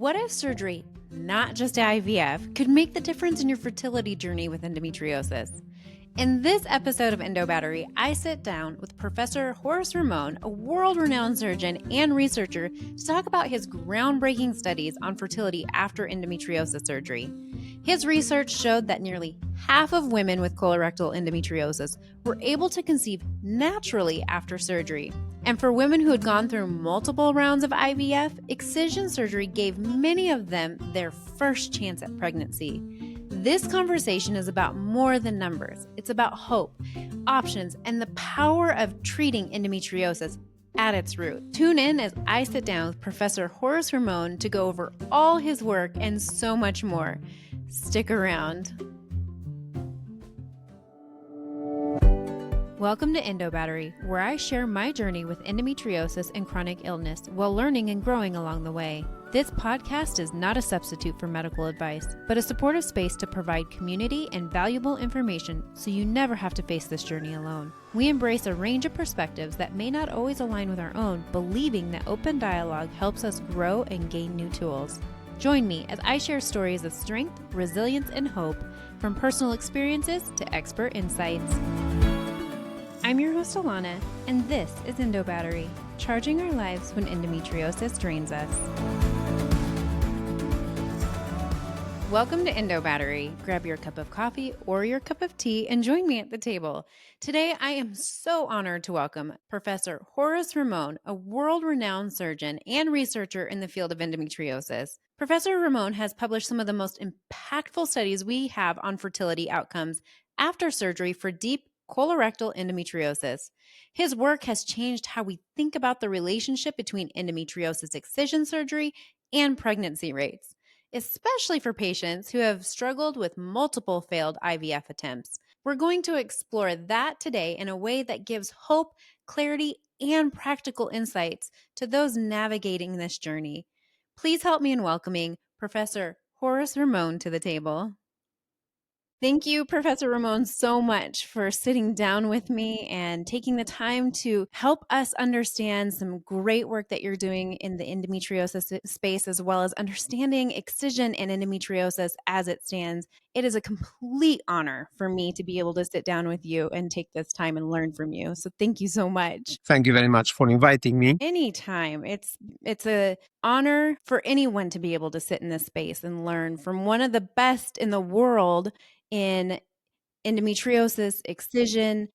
What if surgery, not just IVF, could make the difference in your fertility journey with endometriosis? In this episode of Endo Battery, I sit down with Professor Horace Ramon, a world-renowned surgeon and researcher, to talk about his groundbreaking studies on fertility after endometriosis surgery. His research showed that nearly half of women with colorectal endometriosis were able to conceive naturally after surgery. And for women who had gone through multiple rounds of IVF, excision surgery gave many of them their first chance at pregnancy. This conversation is about more than numbers. It's about hope, options, and the power of treating endometriosis at its root. Tune in as I sit down with Professor Horace Ramon to go over all his work and so much more. Stick around. Welcome to Endo Battery, where I share my journey with endometriosis and chronic illness while learning and growing along the way. This podcast is not a substitute for medical advice, but a supportive space to provide community and valuable information so you never have to face this journey alone. We embrace a range of perspectives that may not always align with our own, believing that open dialogue helps us grow and gain new tools. Join me as I share stories of strength, resilience, and hope, from personal experiences to expert insights. I'm your host, Alana, and this is Endo Battery, charging our lives when endometriosis drains us. Welcome to Endo Battery. Grab your cup of coffee or your cup of tea and join me at the table. Today, I am so honored to welcome Professor Horace Ramon, a world-renowned surgeon and researcher in the field of endometriosis. Professor Ramon has published some of the most impactful studies we have on fertility outcomes after surgery for deep colorectal endometriosis. His work has changed how we think about the relationship between endometriosis excision surgery and pregnancy rates, especially for patients who have struggled with multiple failed IVF attempts. We're going to explore that today in a way that gives hope, clarity, and practical insights to those navigating this journey. Please help me in welcoming Professor Horace Ramon to the table. Thank you, Professor Ramon, so much for sitting down with me and taking the time to help us understand some great work that you're doing in the endometriosis space, as well as understanding excision and endometriosis as it stands. It is a complete honor for me to be able to sit down with you and take this time and learn from you. So thank you so much. Thank you very much for inviting me. Anytime. It's an honor for anyone to be able to sit in this space and learn from one of the best in the world in endometriosis, excision,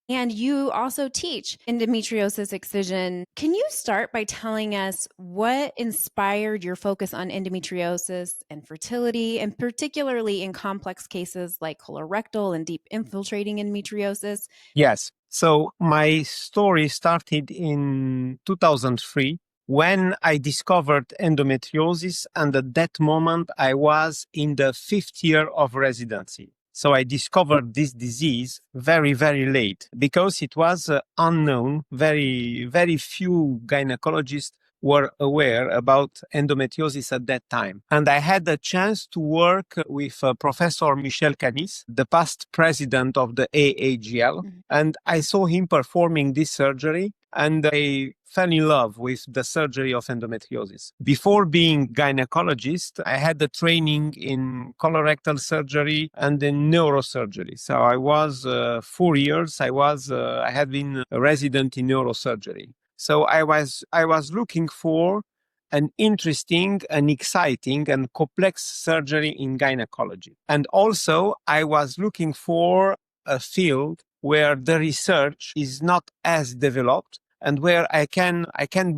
and you also teach endometriosis excision. Can you start by telling us what inspired your focus on endometriosis and fertility, and particularly in complex cases like colorectal and deep infiltrating endometriosis? Yes. So my story started in 2003 when I discovered endometriosis, and at that moment I was in the 5th year of residency. So I discovered this disease very, very late because it was unknown. Very, very few gynecologists were aware about endometriosis at that time. And I had a chance to work with Professor Michel Canis, the past president of the AAGL, and I saw him performing this surgery, and I fell in love with the surgery of endometriosis. Before being gynecologist, I had the training in colorectal surgery and in neurosurgery. So I was 4 years. I had been a resident in neurosurgery. So I was looking for an interesting and exciting and complex surgery in gynecology. And also I was looking for a field where the research is not as developed and where I can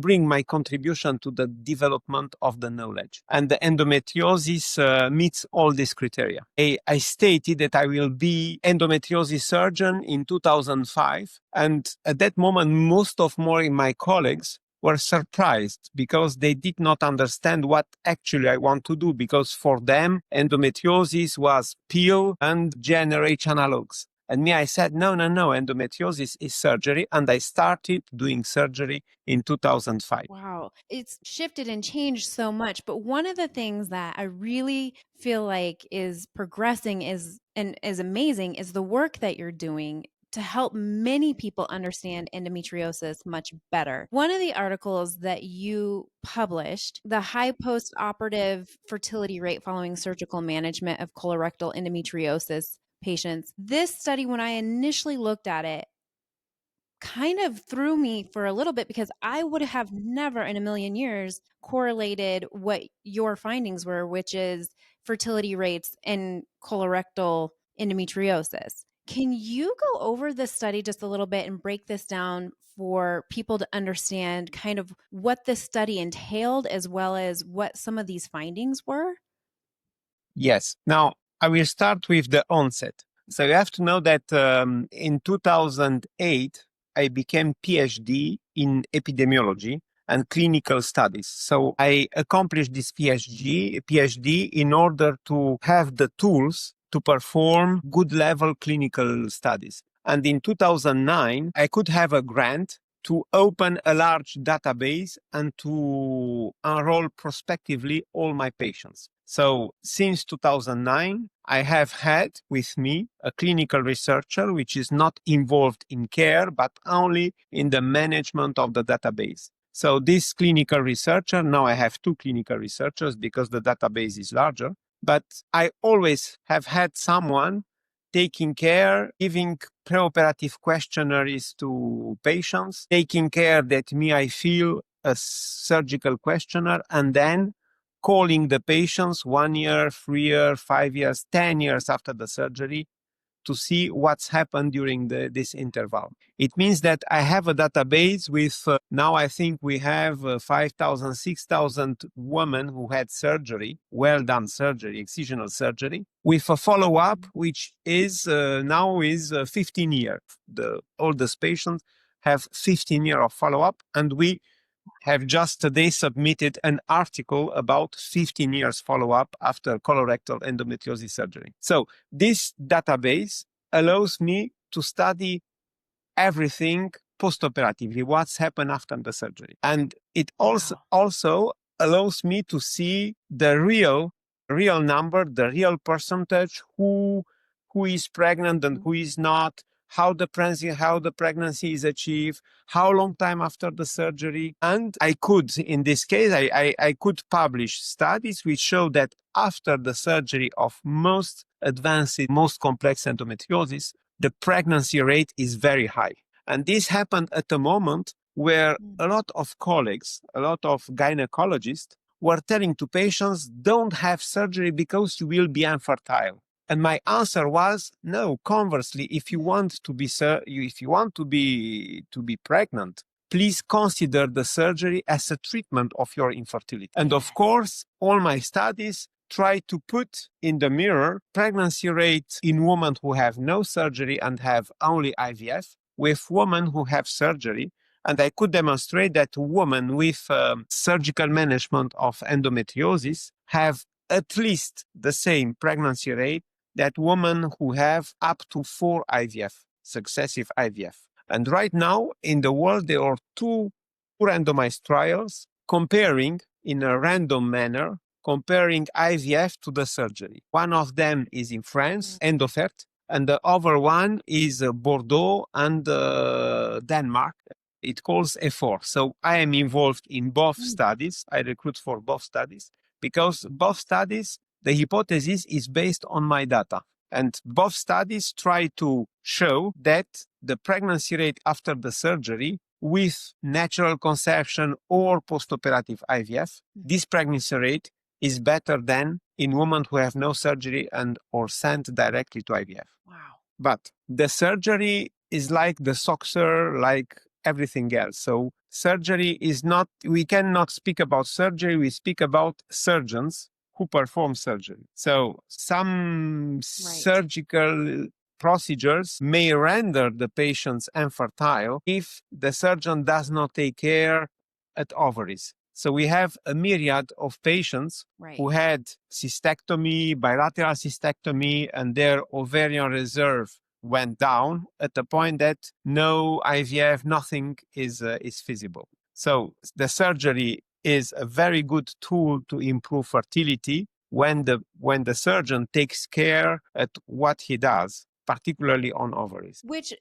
bring my contribution to the development of the knowledge. And the endometriosis meets all these criteria. I stated that I will be endometriosis surgeon in 2005. And at that moment, most of my colleagues were surprised because they did not understand what actually I want to do, because for them, endometriosis was pill and GnRH analogs. And me, I said, no, endometriosis is surgery. And I started doing surgery in 2005. Wow. It's shifted and changed so much. But one of the things that I really feel like is progressing and is amazing is the work that you're doing to help many people understand endometriosis much better. One of the articles that you published, the high post-operative fertility rate following surgical management of colorectal endometriosis patients. This study, when I initially looked at it, kind of threw me for a little bit because I would have never in a million years correlated what your findings were, which is fertility rates in colorectal endometriosis. Can you go over this study just a little bit and break this down for people to understand kind of what this study entailed as well as what some of these findings were? Yes. Now, I will start with the onset. So you have to know that in 2008, I became PhD in epidemiology and clinical studies. So I accomplished this PhD in order to have the tools to perform good level clinical studies. And in 2009, I could have a grant to open a large database and to enroll prospectively all my patients. So since 2009, I have had with me a clinical researcher which is not involved in care, but only in the management of the database. So this clinical researcher, now I have two clinical researchers because the database is larger, but I always have had someone taking care, giving preoperative questionnaires to patients, taking care that I fill a surgical questionnaire, and then calling the patients 1 year, 3 years, 5 years, 10 years after the surgery to see what's happened during this interval. It means that I have a database with, now I think we have 5,000, 6,000 women who had surgery, well done surgery, excisional surgery, with a follow-up which is now is 15 years. The oldest patients have 15 years of follow-up, and we have just today submitted an article about 15 years follow-up after colorectal endometriosis surgery. So this database allows me to study everything postoperatively, what's happened after the surgery. And it also allows me to see the real number, the real percentage, who is pregnant and who is not, how the pregnancy is achieved, how long time after the surgery. And I could, in this case, I could publish studies which show that after the surgery of most advanced, most complex endometriosis, the pregnancy rate is very high. And this happened at a moment where a lot of colleagues, a lot of gynecologists were telling to patients, don't have surgery because you will be infertile. And my answer was, no, conversely, if you want to be pregnant, please consider the surgery as a treatment of your infertility. And of course, all my studies try to put in the mirror pregnancy rate in women who have no surgery and have only IVF with women who have surgery. And I could demonstrate that women with surgical management of endometriosis have at least the same pregnancy rate that women who have up to 4 IVF, successive IVF. And right now in the world, there are 2 randomized trials comparing in a random manner, comparing IVF to the surgery. One of them is in France, Endofert, and the other one is Bordeaux and Denmark. It calls EFOR. So I am involved in both studies. I recruit for both studies because both studies, the hypothesis is based on my data. And both studies try to show that the pregnancy rate after the surgery with natural conception or postoperative IVF, this pregnancy rate is better than in women who have no surgery and or sent directly to IVF. Wow. But the surgery is like the successor, like everything else. So surgery is not, we cannot speak about surgery, we speak about surgeons who perform surgery. So some surgical procedures may render the patients infertile if the surgeon does not take care at ovaries. So we have a myriad of patients who had cystectomy, bilateral cystectomy, and their ovarian reserve went down at the point that no IVF, nothing is feasible. So the surgery is a very good tool to improve fertility when the surgeon takes care at what he does, particularly on ovaries. Which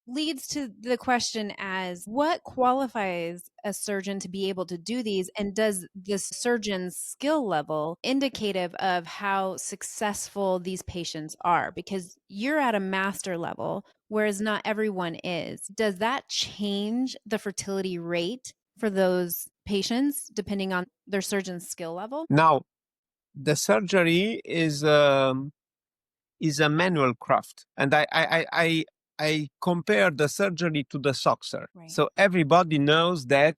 leads to the question as what qualifies a surgeon to be able to do these? And does this surgeon's skill level indicative of how successful these patients are? Because you're at a master level, whereas not everyone is. Does that change the fertility rate for those patients depending on their surgeon's skill level? Now, the surgery is a manual craft, and I compare the surgery to the soccer. Right. So everybody knows that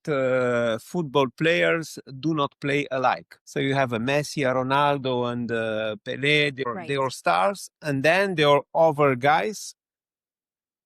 football players do not play alike. So you have a Messi, a Ronaldo, and Pelé. They are stars, and then there are other guys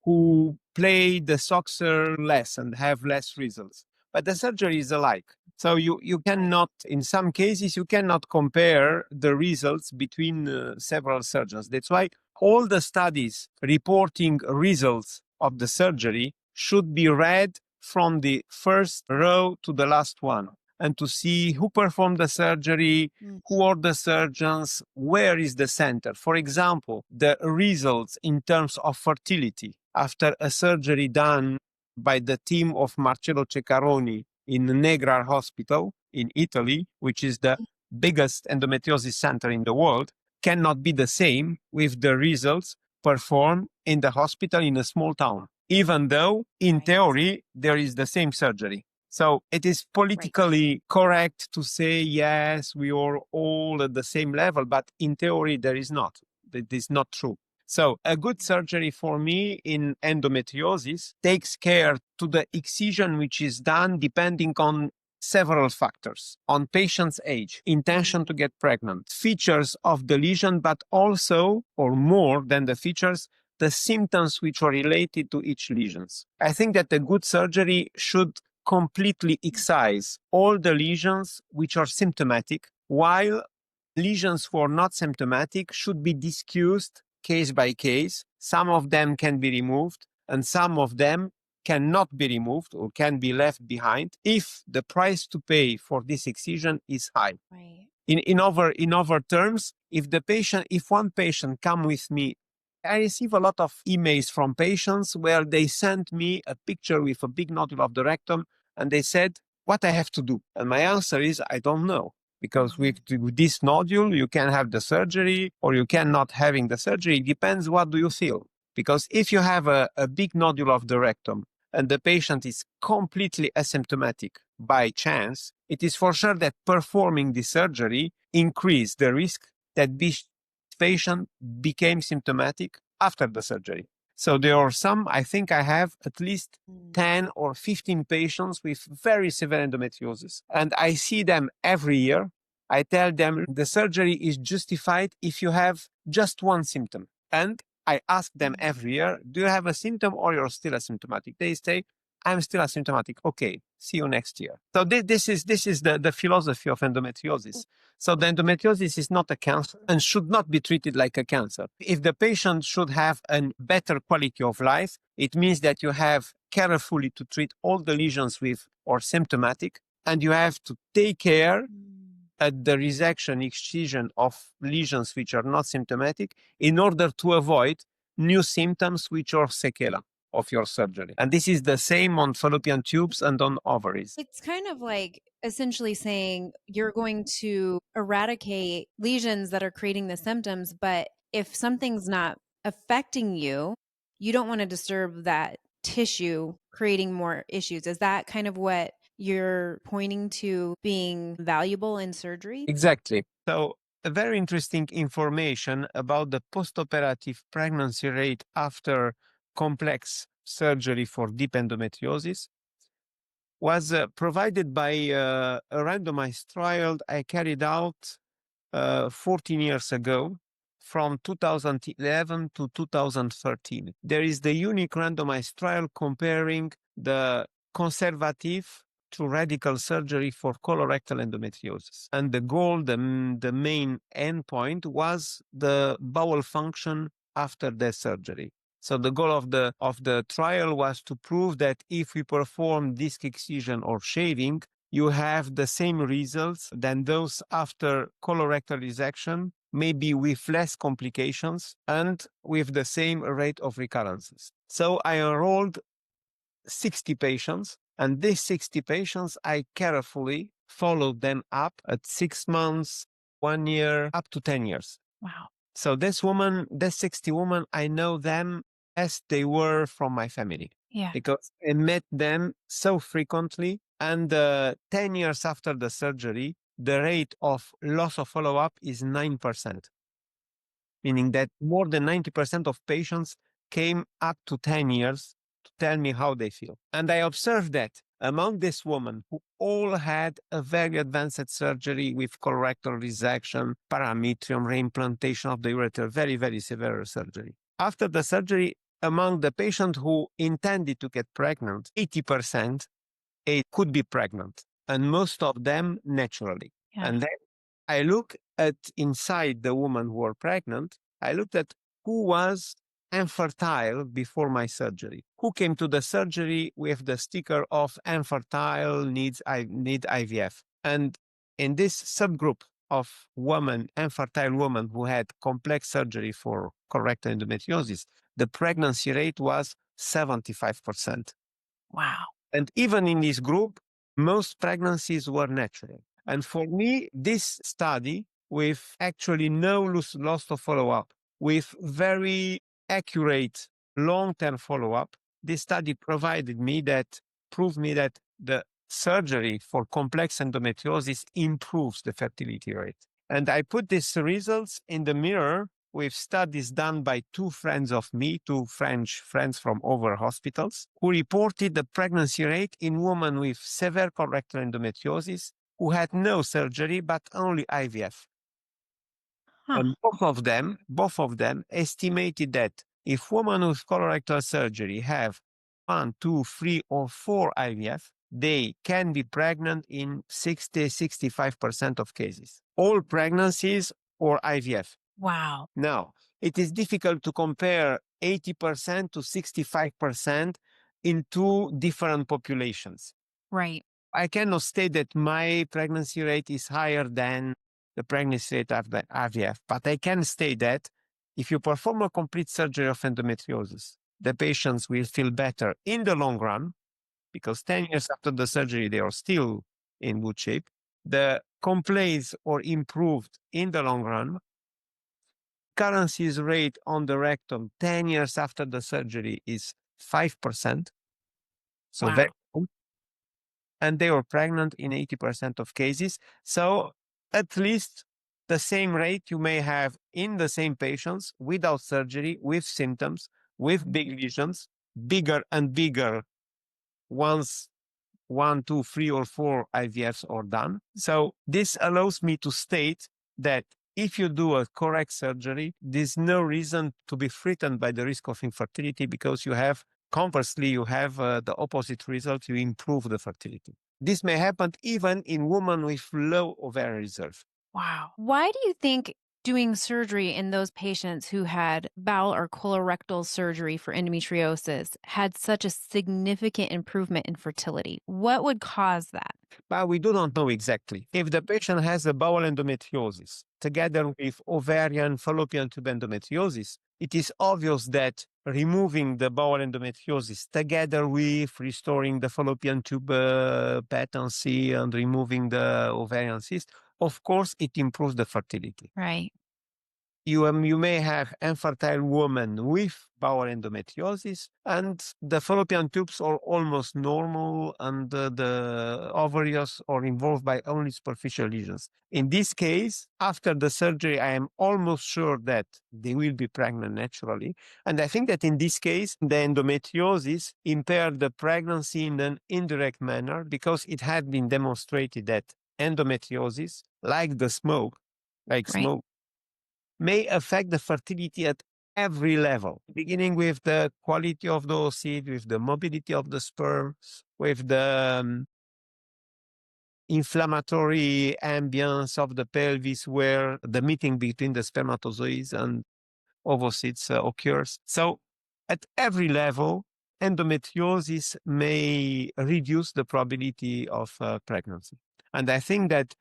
who play the soccer less and have less results. But the surgery is alike. So you cannot, in some cases, you cannot compare the results between several surgeons. That's why all the studies reporting results of the surgery should be read from the first row to the last one, and to see who performed the surgery, who are the surgeons, where is the center. For example, the results in terms of fertility after a surgery done by the team of Marcello Ceccaroni in Negrar Hospital in Italy, which is the biggest endometriosis center in the world, cannot be the same with the results performed in the hospital in a small town, even though in theory there is the same surgery. So it is politically correct to say, yes, we are all at the same level, but in theory there is not. It is not true. So a good surgery for me in endometriosis takes care to the excision which is done depending on several factors: on patient's age, intention to get pregnant, features of the lesion, but also, or more than the features, the symptoms which are related to each lesions. I think that a good surgery should completely excise all the lesions which are symptomatic, while lesions who are not symptomatic should be discussed case by case. Some of them can be removed, and some of them cannot be removed or can be left behind if the price to pay for this excision is high. Right. In other terms, if one patient come with me, I receive a lot of emails from patients where they send me a picture with a big nodule of the rectum, and they said, what I have to do? And my answer is, I don't know. Because with this nodule, you can have the surgery or you cannot having the surgery. It depends what do you feel. Because if you have a big nodule of the rectum and the patient is completely asymptomatic by chance, it is for sure that performing the surgery increase the risk that this patient became symptomatic after the surgery. So there are some, I think I have at least 10 or 15 patients with very severe endometriosis. And I see them every year. I tell them the surgery is justified if you have just one symptom. And I ask them every year, do you have a symptom or you're still asymptomatic? They say, I'm still asymptomatic. Okay, see you next year. So this is the philosophy of endometriosis. So the endometriosis is not a cancer and should not be treated like a cancer. If the patient should have a better quality of life, it means that you have carefully to treat all the lesions with or symptomatic, and you have to take care at the resection excision of lesions which are not symptomatic in order to avoid new symptoms which are sequela of your surgery. And this is the same on fallopian tubes and on ovaries. It's kind of like essentially saying you're going to eradicate lesions that are creating the symptoms, but if something's not affecting you, you don't want to disturb that tissue, creating more issues. Is that kind of what you're pointing to being valuable in surgery? Exactly. So a very interesting information about the postoperative pregnancy rate after complex surgery for deep endometriosis was provided by a randomized trial I carried out 14 years ago, from 2011 to 2013. There is the unique randomized trial comparing the conservative to radical surgery for colorectal endometriosis. And the goal, the main endpoint was the bowel function after the surgery. So the goal of the trial was to prove that if we perform disc excision or shaving, you have the same results than those after colorectal resection, maybe with less complications and with the same rate of recurrences. So I enrolled 60 patients, and these 60 patients, I carefully followed them up at 6 months, 1 year, up to 10 years. Wow. So this 60 women, I know them as they were from my family. Yeah. Because I met them so frequently. And 10 years after the surgery, the rate of loss of follow-up is 9%, meaning that more than 90% of patients came up to 10 years to tell me how they feel. And I observed that among these women who all had a very advanced surgery with colorectal resection, parametrium, reimplantation of the ureter, very, very severe surgery. After the surgery, among the patients who intended to get pregnant, 80% could be pregnant, and most of them naturally. Yeah. And then I look at inside the woman who were pregnant, I looked at who was infertile before my surgery, who came to the surgery with the sticker of infertile, need IVF. And in this subgroup of infertile women who had complex surgery for colorectal endometriosis, the pregnancy rate was 75%. Wow. And even in this group, most pregnancies were natural. And for me, this study, with actually no loss of follow-up, with very accurate long-term follow-up, this study proved me that the surgery for complex endometriosis improves the fertility rate. And I put these results in the mirror with studies done by two friends of me, two French friends from over hospitals, who reported the pregnancy rate in women with severe colorectal endometriosis who had no surgery but only IVF. Huh. And both of them estimated that if women with colorectal surgery have 1, 2, 3, or 4 IVF, they can be pregnant in 60-65% of cases. All pregnancies or IVF. Wow. Now, it is difficult to compare 80% to 65% in two different populations. Right. I cannot state that my pregnancy rate is higher than the pregnancy rate of the IVF, but I can state that if you perform a complete surgery of endometriosis, the patients will feel better in the long run because 10 years after the surgery, they are still in good shape. The complaints or improved in the long run. Recurrences rate on the rectum 10 years after the surgery is 5%. So Wow. very low. And they were pregnant in 80% of cases. So at least the same rate you may have in the same patients without surgery, with symptoms, with big lesions, bigger and bigger once 1, 2, 3, or 4 IVFs are done. So this allows me to state that if you do a correct surgery, there's no reason to be frightened by the risk of infertility because conversely, you have the opposite result. You improve the fertility. This may happen even in women with low ovarian reserve. Wow. Why do you think doing surgery in those patients who had bowel or colorectal surgery for endometriosis had such a significant improvement in fertility? What would cause that? But we do not know exactly. If the patient has a bowel endometriosis together with ovarian fallopian tube endometriosis, it is obvious that removing the bowel endometriosis together with restoring the fallopian tube patency and removing the ovarian cyst, of course, it improves the fertility. Right. You may have infertile women with bowel endometriosis, and the fallopian tubes are almost normal, and the ovaries are involved by only superficial lesions. In this case, after the surgery, I am almost sure that they will be pregnant naturally. And I think that in this case, the endometriosis impaired the pregnancy in an indirect manner because it had been demonstrated that endometriosis, like Right. smoke, may affect the fertility at every level, beginning with the quality of the oocyte, with the mobility of the sperms, with the inflammatory ambience of the pelvis where the meeting between the spermatozoids and ovocytes occurs. So at every level, endometriosis may reduce the probability of pregnancy. And I think that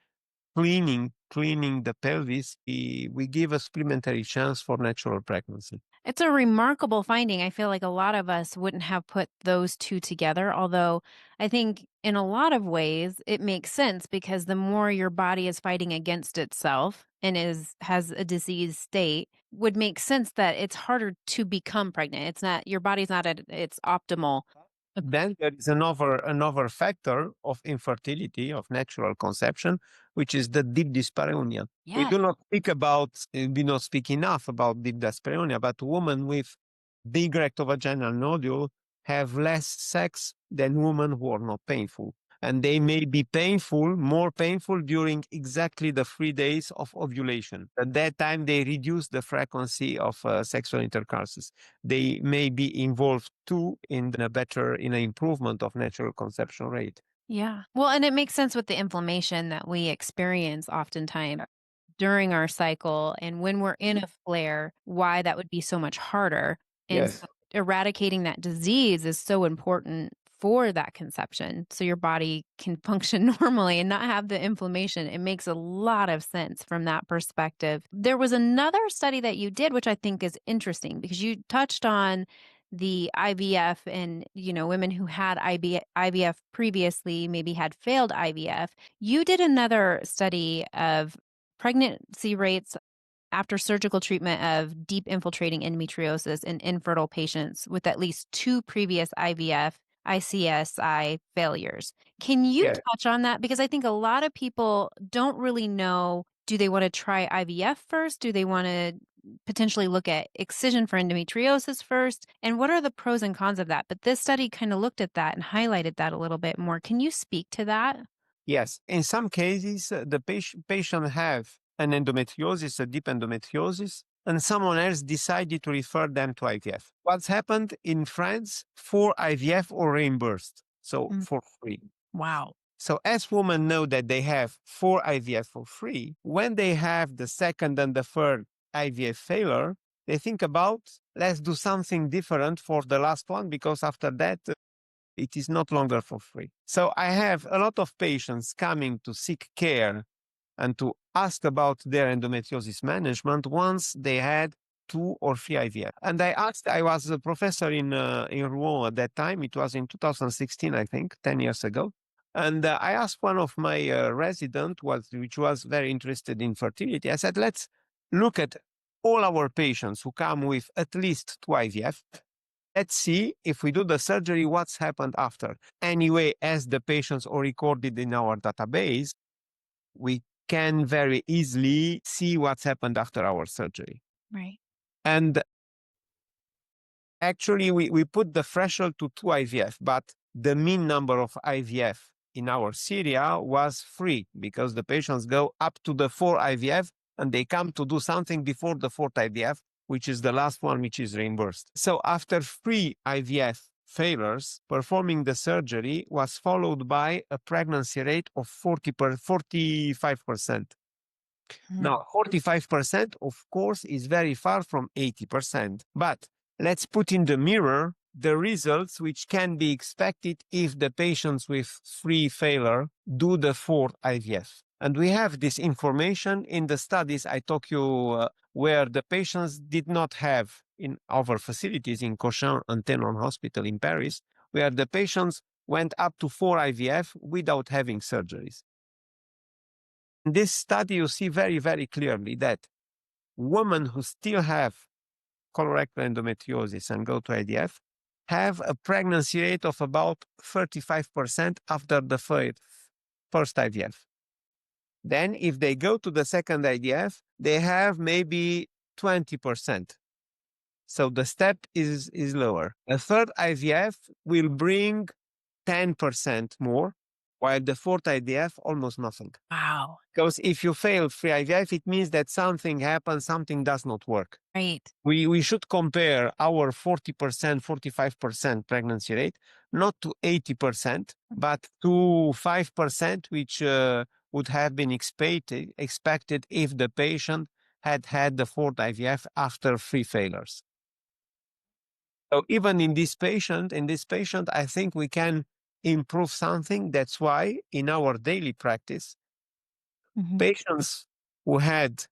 cleaning the pelvis, we give a supplementary chance for natural pregnancy. It's a remarkable finding. I feel like a lot of us wouldn't have put those two together, although I think in a lot of ways it makes sense because the more your body is fighting against itself and has a diseased state, would make sense that it's harder to become pregnant. It's not your body's not at its optimal. Then there is another factor of infertility, of natural conception, which is the deep dyspareunia. We Yeah. do not speak about, we not speak enough about deep dyspareunia, but women with big rectovaginal nodule have less sex than women who are not painful. And they may be more painful during exactly the 3 days of ovulation. At that time, they reduce the frequency of sexual intercourses. They may be involved too in an improvement of natural conception rate. Yeah. Well, and it makes sense with the inflammation that we experience oftentimes during our cycle and when we're in a flare, why that would be so much harder. And Yes. so eradicating that disease is so important for that conception so your body can function normally and not have the inflammation. It makes a lot of sense from that perspective. There was another study that you did, which I think is interesting because you touched on the IVF and, women who had IVF previously maybe had failed IVF. You did another study of pregnancy rates after surgical treatment of deep infiltrating endometriosis in infertile patients with at least two previous IVF, ICSI failures. Can you Yeah. touch on that? Because I think a lot of people don't really know, do they want to try IVF first? Do they want to potentially look at excision for endometriosis first? And what are the pros and cons of that? But this study kind of looked at that and highlighted that a little bit more. Can you speak to that? Yes. In some cases, the patient have an endometriosis, a deep endometriosis, and someone else decided to refer them to IVF. What's happened in France? For IVF or reimbursed, so Mm. for free. Wow. So as women know that they have 4 IVF for free, when they have the second and the third IVF failure, they think about, let's do something different for the last one, because after that, it is not longer for free. So I have a lot of patients coming to seek care and to ask about their endometriosis management once they had 2 or 3 IVF. And I was a professor in Rouen at that time. It was in 2016, I think, 10 years ago. And I asked one of my residents, which was very interested in fertility. I said, let's look at all our patients who come with at least 2 IVF. Let's see if we do the surgery, what's happened after. Anyway, as the patients are recorded in our database, we can very easily see what's happened after our surgery. Right. And actually, we put the threshold to 2 IVF, but the mean number of IVF in our Syria was 3 because the patients go up to the 4 IVF and they come to do something before the 4th IVF, which is the last one, which is reimbursed. So after 3 IVF failures, performing the surgery was followed by a pregnancy rate of 45%. Mm. Now, 45%, of course, is very far from 80%. But let's put in the mirror the results which can be expected if the patients with 3 failure do the 4th IVF. And we have this information in the studies I talk you where the patients did not have in our facilities in Cochin and Tenon Hospital in Paris, where the patients went up to 4 IVF without having surgeries. In this study, you see very, very clearly that women who still have colorectal endometriosis and go to IVF have a pregnancy rate of about 35% after the first IVF. Then, if they go to the second IVF, they have maybe 20%. So the step is lower. A third IVF will bring 10% more, while the 4th IVF, almost nothing. Wow. Because if you fail 3 IVF, it means that something happens, something does not work. Right. We should compare our 40%, 45% pregnancy rate, not to 80%, but to 5%, which would have been expected if the patient had had the 4th IVF after 3 failures. So even in this patient, I think we can improve something. That's why in our daily practice, Mhm. patients who had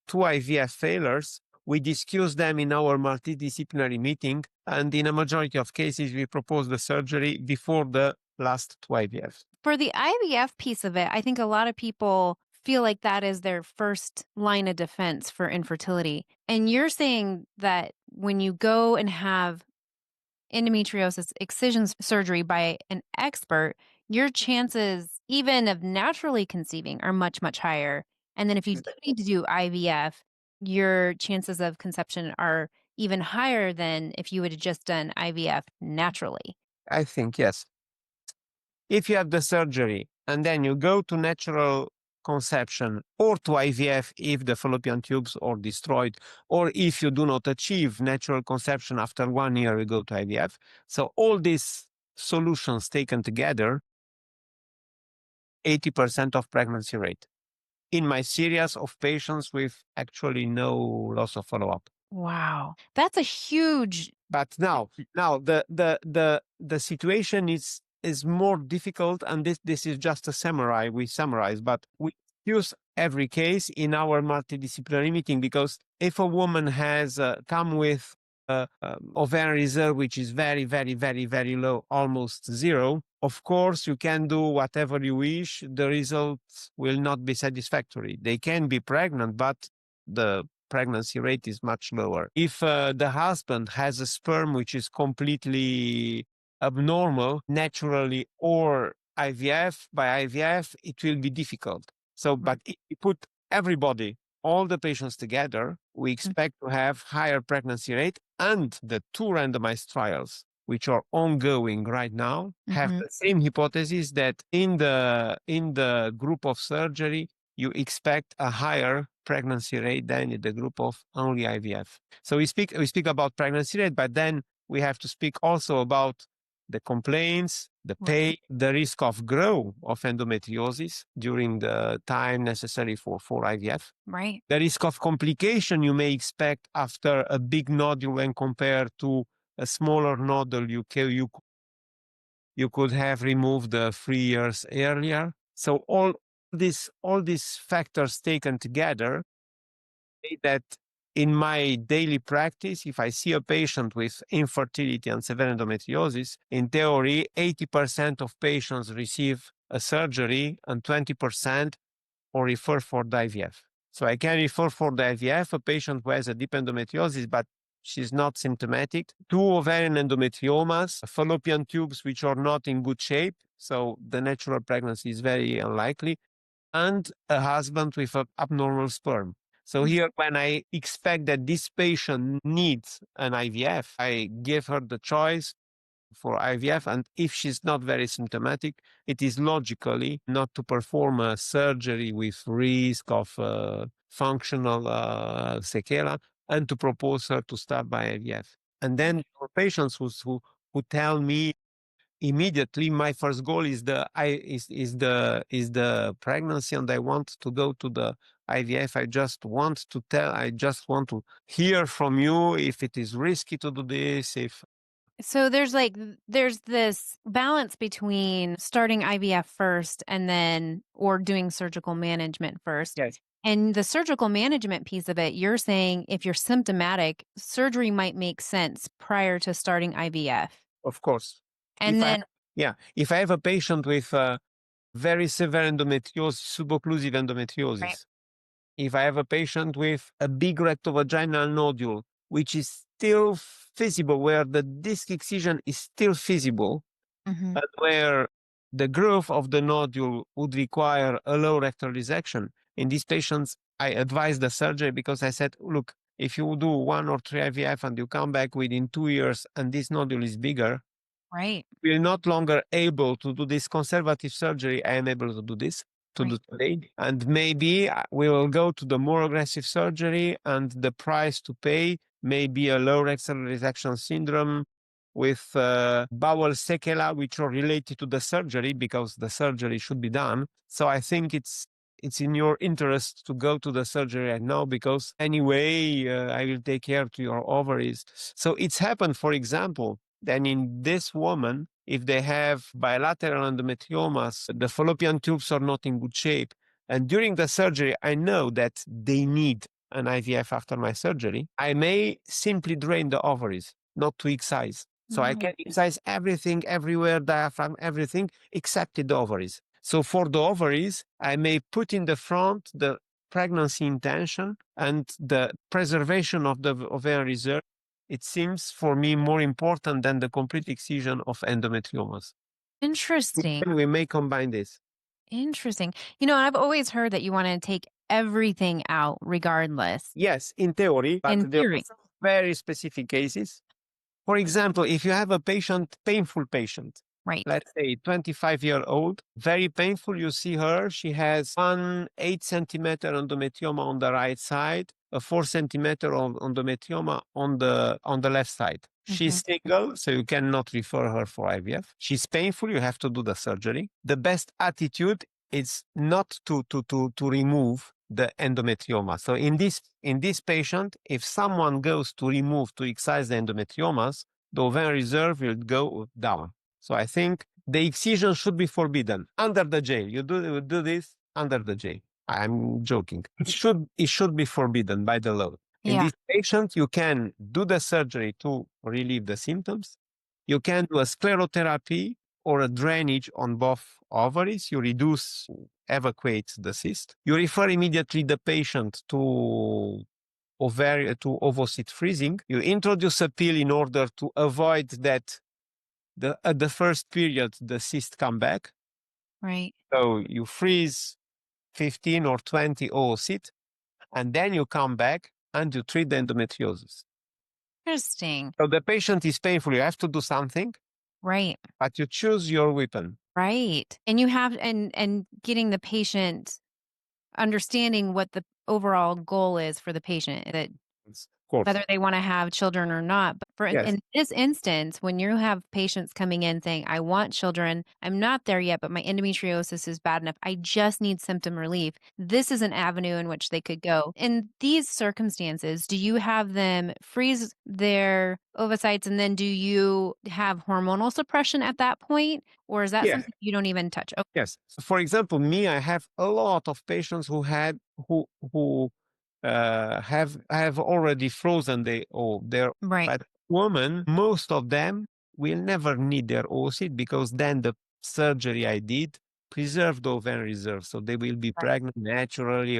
two IVF failures, we discuss them in our multidisciplinary meeting, and in a majority of cases, we propose the surgery before the last two IVFs. For the IVF piece of it, I think a lot of people feel like that is their first line of defense for infertility. And you're saying that when you go and have endometriosis excision surgery by an expert, your chances even of naturally conceiving are much, much higher. And then if you do need to do IVF, your chances of conception are even higher than if you would have just done IVF naturally. I think, yes. If you have the surgery and then you go to natural conception or to IVF if the fallopian tubes are destroyed, or if you do not achieve natural conception after 1 year, you go to IVF. So all these solutions taken together, 80% of pregnancy rate in my series of patients with actually no loss of follow-up. Wow. That's a huge. But now the situation is more difficult, and this is just a summary. We summarize, but we use every case in our multidisciplinary meeting, because if a woman has come with ovarian reserve which is very, very, very, very low, almost zero, of course you can do whatever you wish. The results will not be satisfactory. They can be pregnant, but the pregnancy rate is much lower. If the husband has a sperm which is completely abnormal, naturally or IVF, by IVF, it will be difficult. So, but if you put everybody, all the patients together, we expect to have higher pregnancy rate, and the two randomized trials, which are ongoing right now, have the same hypothesis that in the group of surgery, you expect a higher pregnancy rate than in the group of only IVF. So we speak about pregnancy rate, but then we have to speak also about the complaints, the pain, the risk of growth of endometriosis during the time necessary for IVF, Right. the risk of complication you may expect after a big nodule when compared to a smaller nodule you could have removed 3 years earlier. So all these factors taken together say that in my daily practice, if I see a patient with infertility and severe endometriosis, in theory, 80% of patients receive a surgery and 20% or refer for the IVF. So I can refer for the IVF a patient who has a deep endometriosis, but she's not symptomatic, two ovarian endometriomas, fallopian tubes which are not in good shape, so the natural pregnancy is very unlikely, and a husband with an abnormal sperm. So here, when I expect that this patient needs an IVF, I give her the choice for IVF. And if she's not very symptomatic, it is logically not to perform a surgery with risk of functional sequela, and to propose her to start by IVF. And then for patients who tell me immediately, my first goal is the pregnancy, and I want to go to the IVF. I just want to hear from you if it is risky to do this, if So there's this balance between starting IVF first and then or doing surgical management first. yes, And the surgical management piece of it, you're saying if you're symptomatic, surgery might make sense prior to starting IVF. of course. And If I then if I have a patient with very severe endometriosis, subocclusive right. endometriosis, if I have a patient with a big rectovaginal nodule, which is still feasible, where the disc excision is still feasible, Mhm. and where the growth of the nodule would require a low rectal resection, in these patients, I advise the surgery, because I said, look, if you do 1 or 3 IVF and you come back within 2 years and this nodule is bigger, Right. we're not longer able to do this conservative surgery. I am able to do this to Right. do today. And maybe we will go to the more aggressive surgery, and the price to pay may be a low rectal resection syndrome with bowel sequela, which are related to the surgery, because the surgery should be done. So I think it's it's in your interest to go to the surgery right now because anyway, I will take care to your ovaries. So it's happened, for example, then in this woman, if they have bilateral endometriomas, the fallopian tubes are not in good shape. And during the surgery, I know that they need an IVF after my surgery. I may simply drain the ovaries, not to excise. So I can excise everything, everywhere, diaphragm, everything, except the ovaries. So for the ovaries, I may put in the front the pregnancy intention and the preservation of the ovarian reserve. It seems for me more important than the complete excision of endometriomas. Interesting. And we may combine this. Interesting. I've always heard that you want to take everything out regardless. Yes, in theory, but In there are theory. very specific cases. For example, if you have a patient, painful patient, Right. let's say 25-year-old, very painful, you see her, she has 8 centimeter endometrioma on the right side, a 4 centimeter endometrioma on the left side. She's single, so you cannot refer her for IVF. She's painful, you have to do the surgery. The best attitude is not to remove the endometrioma. So in this patient, if someone goes to excise the endometriomas, the ovarian reserve will go down. So I think the excision should be forbidden under the jail. You do this under the jail. I'm joking. It should be forbidden by the law. In this patient, you can do the surgery to relieve the symptoms. You can do a sclerotherapy or a drainage on both ovaries. You evacuate the cyst. You refer immediately the patient to ovocyte freezing. You introduce a pill in order to avoid that at the first period the cyst come back. Right. So you freeze 15 or 20 oocyte, and then you come back and you treat the endometriosis. Interesting. So the patient is painful. You have to do something, Right. but you choose your weapon. Right. And you have and getting the patient understanding what the overall goal is for the patient, that Of course. whether they want to have children or not. But Yes. in this instance, when you have patients coming in saying, I want children, I'm not there yet, but my endometriosis is bad enough. I just need symptom relief. This is an avenue in which they could go. In these circumstances, do you have them freeze their ovocytes and then do you have hormonal suppression at that point? Or is that Yeah. something you don't even touch? Oh, Yes. So for example, me, I have a lot of patients who have already frozen their right. but women, most of them will never need their oocyte because then the surgery I did preserved the ovarian reserve, so they will be Right. pregnant naturally.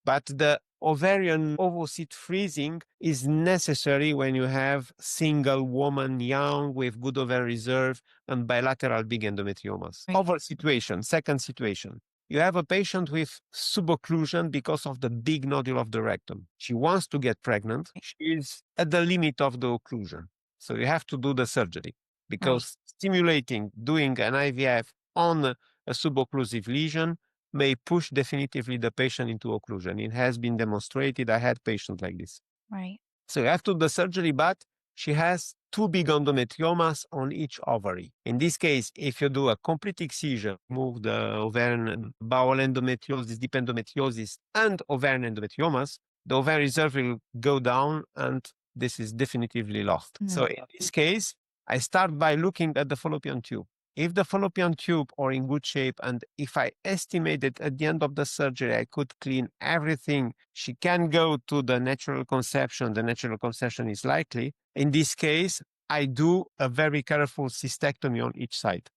But the ovarian ovocyte freezing is necessary when you have single woman, young, with good ovarian reserve and bilateral big endometriomas. Right. Other situation, second situation. You have a patient with subocclusion because of the big nodule of the rectum. She wants to get pregnant. She is at the limit of the occlusion. So you have to do the surgery because doing an IVF on a subocclusive lesion may push definitively the patient into occlusion. It has been demonstrated. I had patients like this. Right. So you have to do the surgery, but she has 2 big endometriomas on each ovary. In this case, if you do a complete excision, move the ovarian and bowel endometriosis, deep endometriosis, and ovarian endometriomas, the ovarian reserve will go down and this is definitively lost. So in this case, I start by looking at the fallopian tube. If the fallopian tube are in good shape and if I estimated at the end of the surgery I could clean everything, she can go to the natural conception. The natural conception is likely. In this case, I do a very careful cystectomy on each side.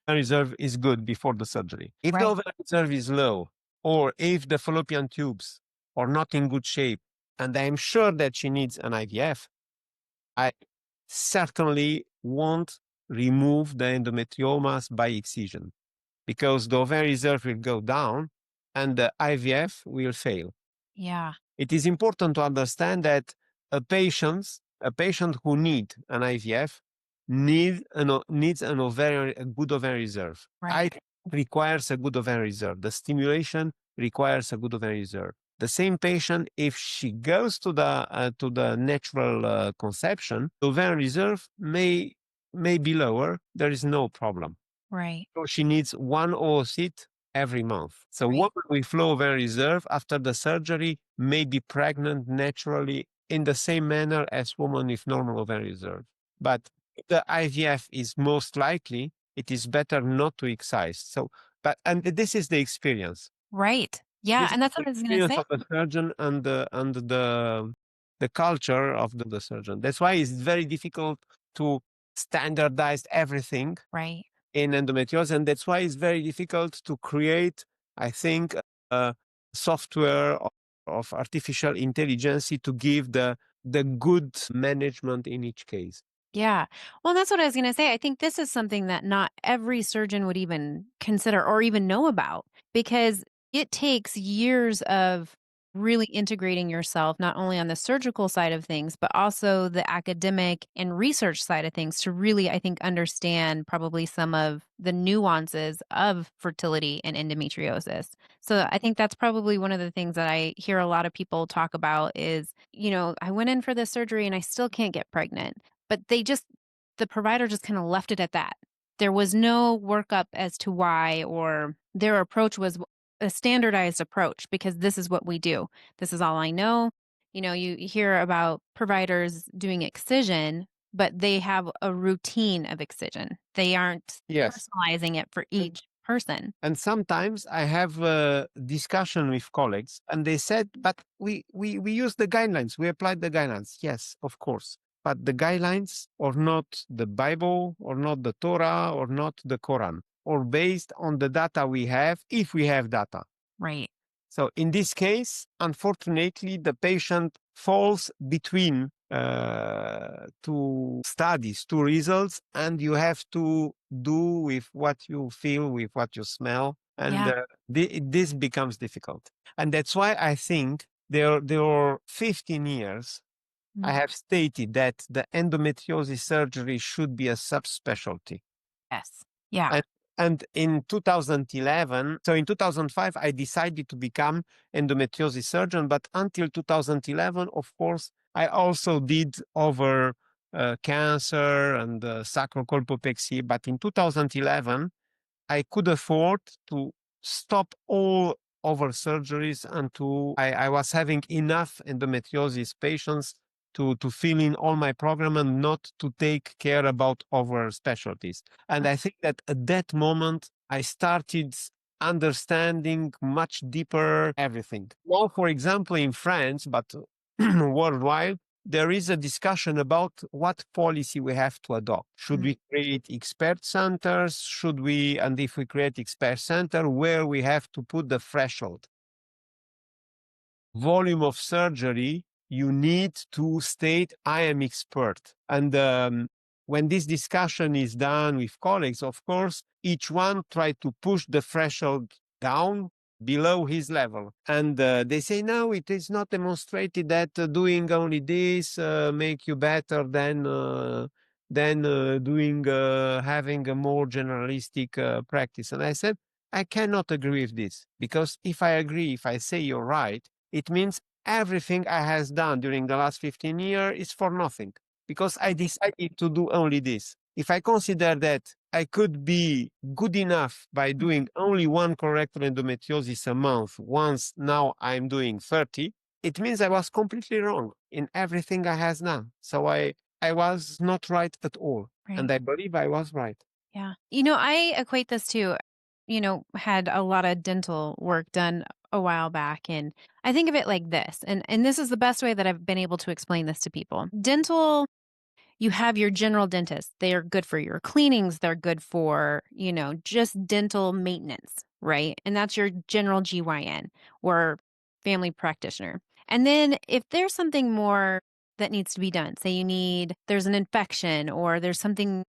The reserve is good before the surgery. If the ovarian reserve is low, or if the fallopian tubes are not in good shape, and I'm sure that she needs an IVF, I certainly won't remove the endometriomas by excision because the ovarian reserve will go down and the IVF will fail. Yeah. It is important to understand that a patient who needs an IVF needs a good ovarian reserve. Right. It requires a good ovarian reserve. The stimulation requires a good ovarian reserve. The same patient, if she goes to the natural conception, the ovarian reserve may be lower. There is no problem. Right. So she needs one oocyte every month. So Right. women with low ovarian reserve after the surgery may be pregnant naturally in the same manner as women with normal ovarian reserve. But if the IVF is most likely, it is better not to excise. So, and this is the experience. Right. Yeah. This is And that's the what I was going to experience say. of the surgeon and the culture of the surgeon. That's why it's very difficult to standardize everything Right. in endometriosis, and that's why it's very difficult to create, I think, a software of artificial intelligence to give the good management in each case. Yeah. Well, that's what I was going to say. I think this is something that not every surgeon would even consider or even know about because it takes years of really integrating yourself, not only on the surgical side of things, but also the academic and research side of things to really, I think, understand probably some of the nuances of fertility and endometriosis. So I think that's probably one of the things that I hear a lot of people talk about is, I went in for this surgery and I still can't get pregnant. But the provider just kinda left it at that. There was no workup as to why, or their approach was a standardized approach because this is what we do. This is all I know. You hear about providers doing excision, but they have a routine of excision. They aren't Yes. personalizing it for each person. And sometimes I have a discussion with colleagues and they said, but we use the guidelines. We applied the guidelines. Yes, of course. But the guidelines are not the Bible or not the Torah or not the Quran or based on the data we have, if we have data. Right. So in this case, unfortunately, the patient falls between two studies, two results, and you have to do with what you feel, with what you smell, and Yeah. this becomes difficult. And that's why I think there are 15 years I Mm. have stated that the endometriosis surgery should be a subspecialty. Yes. Yeah. And, and in 2011, so in 2005, I decided to become endometriosis surgeon. But until 2011, of course, I also did over cancer and sacrocolpopexy. But in 2011, I could afford to stop all over surgeries and I was having enough endometriosis patients to fill in all my program and not to take care about over specialties. And I think that at that moment, I started understanding much deeper everything. Well, for example, in France, but worldwide, there is a discussion about what policy we have to adopt. Should Mm. we create expert centers? Should we, and if we create expert center, where we have to put the threshold? Volume of surgery, you need to state, I am expert. And when this discussion is done with colleagues, of course, each one try to push the threshold down below his level. And they say, no, it is not demonstrated that doing only this make you better than doing having a more generalistic practice. And I said, I cannot agree with this because if I agree, if I say you're right, it means everything I has done during the last 15 years is for nothing because I decided to do only this. If I consider that I could be good enough by doing only one colorectal endometriosis a month, once now I'm doing 30, it means I was completely wrong in everything I has done. So I was not right at all. Right. And I believe I was right. Yeah. I equate this to, had a lot of dental work done a while back. And I think of it like this. And this is the best way that I've been able to explain this to people. Dental, you have your general dentist. They are good for your cleanings. They're good for, just dental maintenance, right? And that's your general GYN or family practitioner. And then if there's something more that needs to be done, say there's an infection or there's something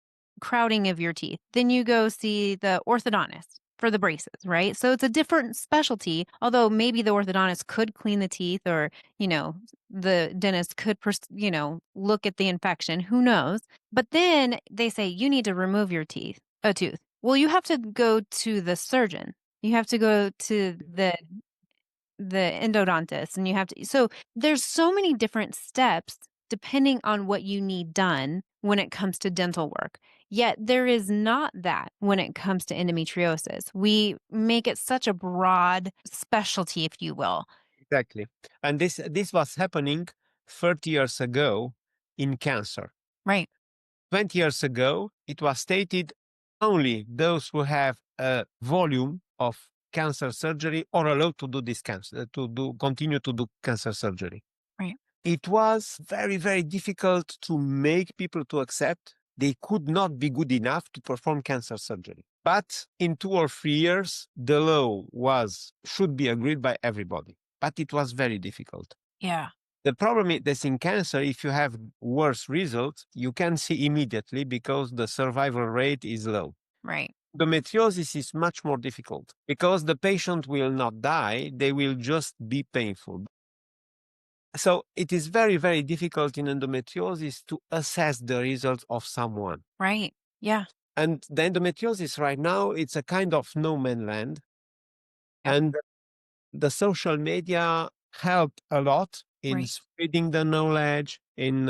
crowding of your teeth, then you go see the orthodontist for the braces, right? So it's a different specialty, although maybe the orthodontist could clean the teeth or, the dentist could, look at the infection. Who knows? But then they say you need to remove a tooth. Well, you have to go to the surgeon. You have to go to the endodontist and you have to so there's so many different steps depending on what you need done when it comes to dental work. Yet there is not that when it comes to endometriosis. We make it such a broad specialty, if you will. Exactly. And this was happening 30 years ago in cancer. Right. 20 years ago, it was stated only those who have a volume of cancer surgery are allowed to do this cancer, continue to do cancer surgery. Right. It was very, very difficult to make people to accept they could not be good enough to perform cancer surgery. But in 2 or 3 years, the law should be agreed by everybody. But it was very difficult. Yeah. The problem is that in cancer, if you have worse results, you can see immediately because the survival rate is low. Right. Endometriosis is much more difficult because the patient will not die, they will just be painful. So it is very, very difficult in endometriosis to assess the results of someone. Right. Yeah. And the endometriosis right now, it's a kind of no man land. Yep. And the social media help a lot in Right. spreading the knowledge, in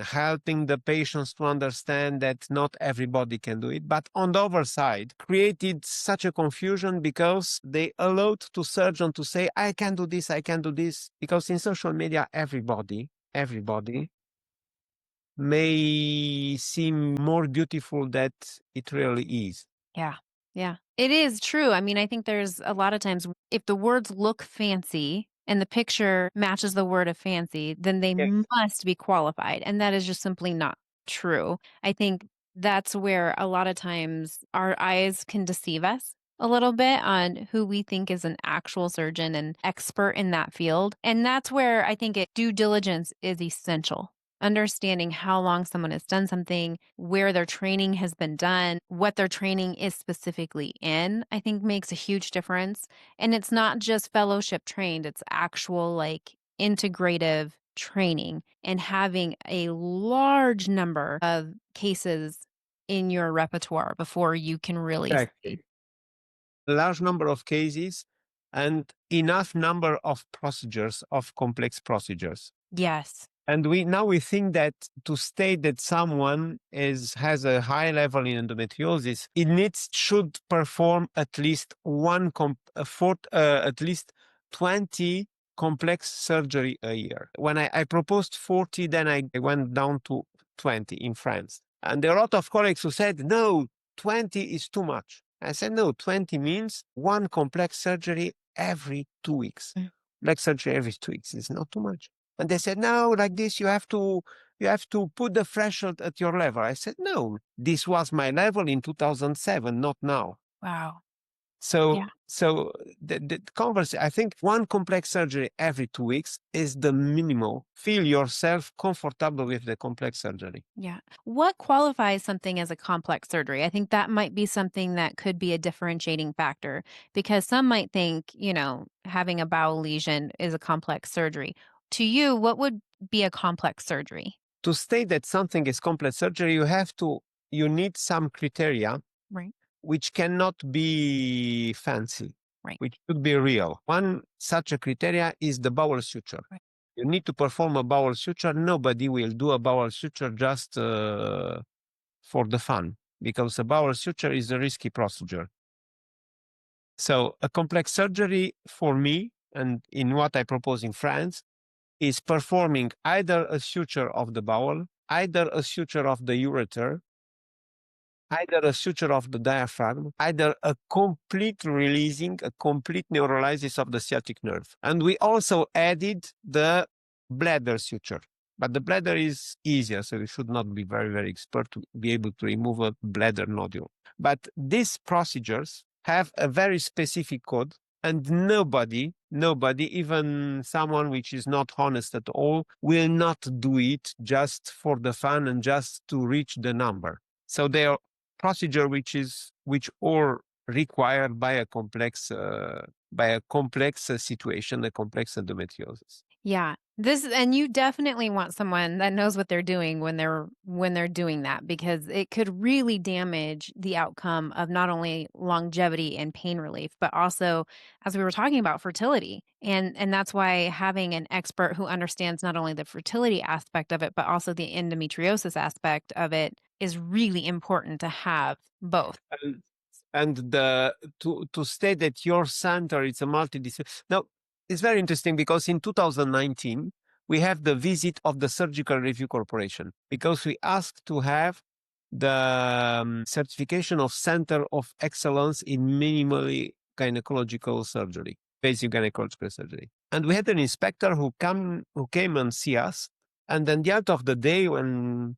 helping the patients to understand that not everybody can do it. But on the other side, created such a confusion because they allowed to surgeon to say, I can do this, I can do this. Because in social media, everybody may seem more beautiful than it really is. Yeah. Yeah. It is true. I mean, I think there's a lot of times if the words look fancy and the picture matches the word of fancy, then they Yes. must be qualified. And that is just simply not true. I think that's where a lot of times our eyes can deceive us a little bit on who we think is an actual surgeon and expert in that field. And that's where I think due diligence is essential. Understanding how long someone has done something, where their training has been done, what their training is specifically in, I think makes a huge difference. And it's not just fellowship trained, it's actual like integrative training and having a large number of cases in your repertoire before you can really say, Exactly. A large number of cases and enough number of procedures, of complex procedures. yes, And we think that to state that someone has a high level in endometriosis, it should perform at least at least 20 complex surgery a year. When I proposed 40, then I went down to 20 in France. And there are a lot of colleagues who said, no, 20 is too much. I said, no, 20 means one complex surgery every 2 weeks. Complex surgery every 2 weeks is not too much. And they said, no, like this, you have to put the threshold at your level. I said, no, this was my level in 2007, not now. wow. So, Yeah. so the converse, I think one complex surgery every 2 weeks is the minimal. Feel yourself comfortable with the complex surgery. Yeah. What qualifies something as a complex surgery? I think that might be something that could be a differentiating factor because some might think, having a bowel lesion is a complex surgery. To you, what would be a complex surgery? To state that something is complex surgery, you need some criteria Right. which cannot be fancy, Right. which should be real. One such a criteria is the bowel suture. Right. You need to perform a bowel suture. Nobody will do a bowel suture just for the fun, because a bowel suture is a risky procedure. So a complex surgery for me, and in what I propose in France, is performing either a suture of the bowel, either a suture of the ureter, either a suture of the diaphragm, either a complete releasing, a complete neurolysis of the sciatic nerve. And we also added the bladder suture. But the bladder is easier, so you should not be very, very expert to be able to remove a bladder nodule. But these procedures have a very specific code, and nobody, even someone which is not honest at all, will not do it just for the fun and just to reach the number. So they are procedure which are required by a complex situation, a complex endometriosis. Yeah. And you definitely want someone that knows what they're doing when they're doing that because it could really damage the outcome of not only longevity and pain relief, but also as we were talking about fertility. And that's why having an expert who understands not only the fertility aspect of it, but also the endometriosis aspect of it is really important to have both. And, to state that your center is a multidisciplinary. Now, it's very interesting because in 2019, we have the visit of the Surgical Review Corporation because we asked to have the certification of Center of Excellence in minimally gynecological surgery, basic gynecological surgery. And we had an inspector who came and see us. And then the end of the day, when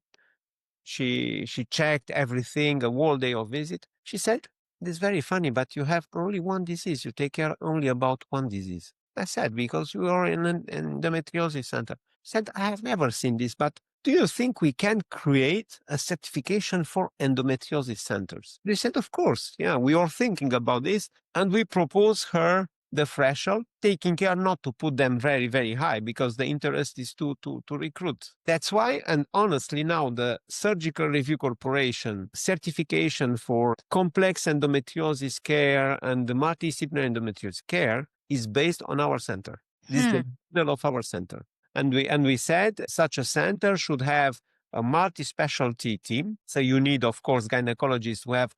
she checked everything, a whole day of visit, she said, "This is very funny, but you have only one disease. You take care only about one disease." I said, "Because you are in an endometriosis center." She said, "I have never seen this, but do you think we can create a certification for endometriosis centers?" They said, "Of course. Yeah, we are thinking about this." And we propose her the threshold, taking care not to put them very, very high because the interest is to recruit. That's why, and honestly, now the Surgical Review Corporation certification for complex endometriosis care and the multidisciplinary endometriosis care is based on our center. This is the model of our center. And we said such a center should have a multi-specialty team. So you need, of course, gynecologists who have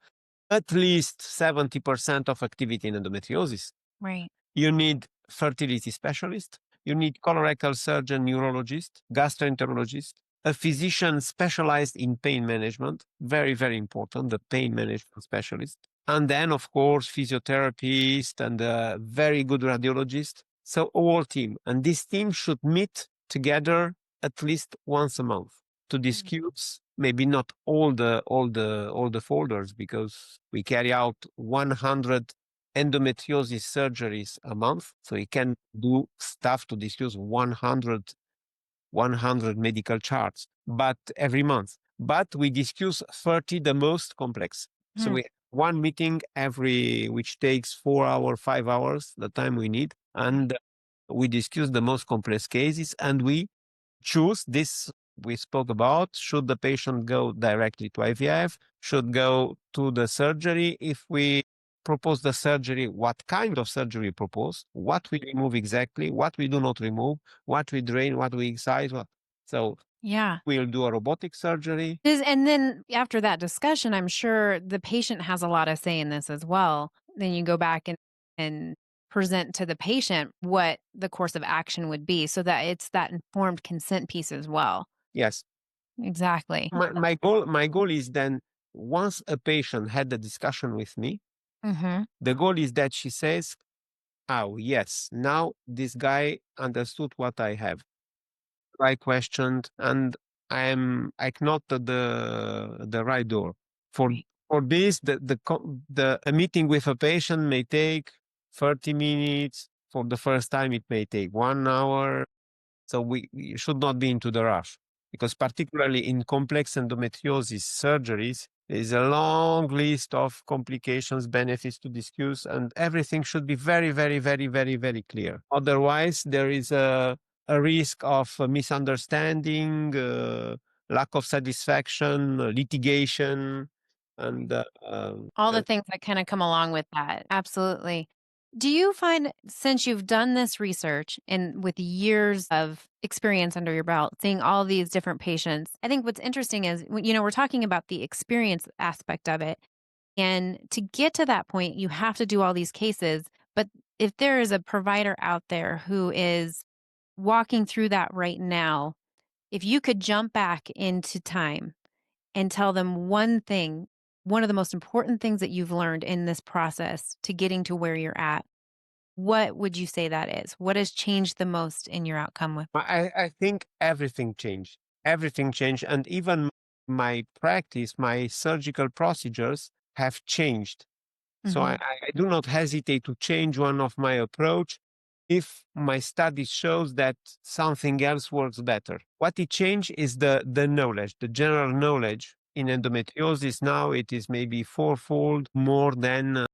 at least 70% of activity in endometriosis. Right. You need fertility specialist. You need colorectal surgeon, neurologist, gastroenterologist, a physician specialized in pain management. Very, very important, the pain management specialist. And then, of course, physiotherapist and a very good radiologist. So a whole team. And this team should meet together at least once a month to discuss maybe not all the folders, because we carry out 100 endometriosis surgeries a month. So we can do stuff to discuss 100 medical charts, but every month. But we discuss 30 the most complex. So we one meeting which takes 4 hours, 5 hours, the time we need, and we discuss the most complex cases, and we choose this. We spoke about, should the patient go directly to IVF, should go to the surgery. If we propose the surgery, what kind of surgery we propose, what we remove exactly, what we do not remove, what we drain, what we excise. So Yeah. we'll do a robotic surgery. And then after that discussion, I'm sure the patient has a lot of say in this as well. Then you go back and present to the patient what the course of action would be so that it's that informed consent piece as well. Yes. Exactly. My goal is then, once a patient had the discussion with me, the goal is that she says, "Oh, yes, now this guy understood what I have. I questioned, and I knocked at the right door." For this, a meeting with a patient may take 30 minutes. For the first time, it may take 1 hour. So we should not be into the rush, because particularly in complex endometriosis surgeries, there is a long list of complications, benefits to discuss, and everything should be very, very, very, very, very clear. Otherwise, there is a risk of misunderstanding, lack of satisfaction, litigation, and all the things that kind of come along with that. Absolutely. Do you find, since you've done this research and with years of experience under your belt, seeing all these different patients, I think what's interesting is, we're talking about the experience aspect of it. And to get to that point, you have to do all these cases. But if there is a provider out there who is walking through that right now, if you could jump back into time and tell them one thing, one of the most important things that you've learned in this process to getting to where you're at, what would you say that is? What has changed the most in your outcome with? I think everything changed. Everything changed. And even my practice, my surgical procedures have changed. So I do not hesitate to change one of my approach if my study shows that something else works better. What it changed is the knowledge, the general knowledge in endometriosis. Now it is maybe fourfold more than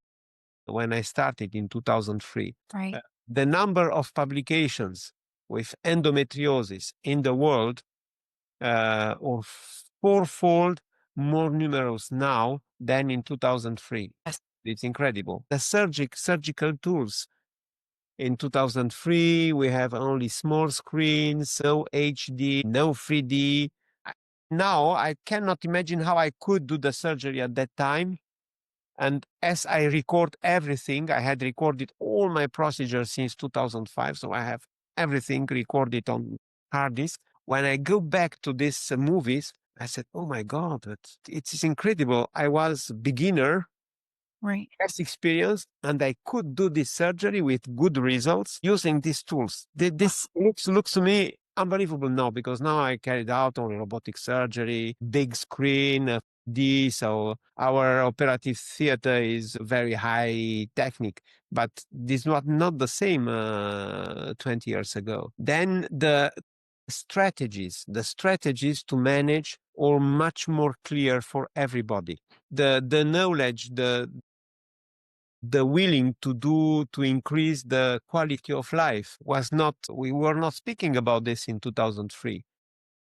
when I started in 2003. Right. The number of publications with endometriosis in the world or fourfold more numerous now than in 2003. Yes. It's incredible. The surgical tools. In 2003, we have only small screens, no HD, no 3D. Now I cannot imagine how I could do the surgery at that time. And as I record everything, I had recorded all my procedures since 2005. So I have everything recorded on hard disk. When I go back to these movies, I said, oh my God, it's incredible. I was beginner, Right. less experienced, and I could do this surgery with good results using these tools. This looks to me unbelievable now, because now I carried out on robotic surgery, big screen, so our operative theater is very high technique, but this was not the same 20 years ago. Then the strategies to manage are much more clear for everybody. The knowledge, the willing to increase the quality of life was not, we were not speaking about this in 2003.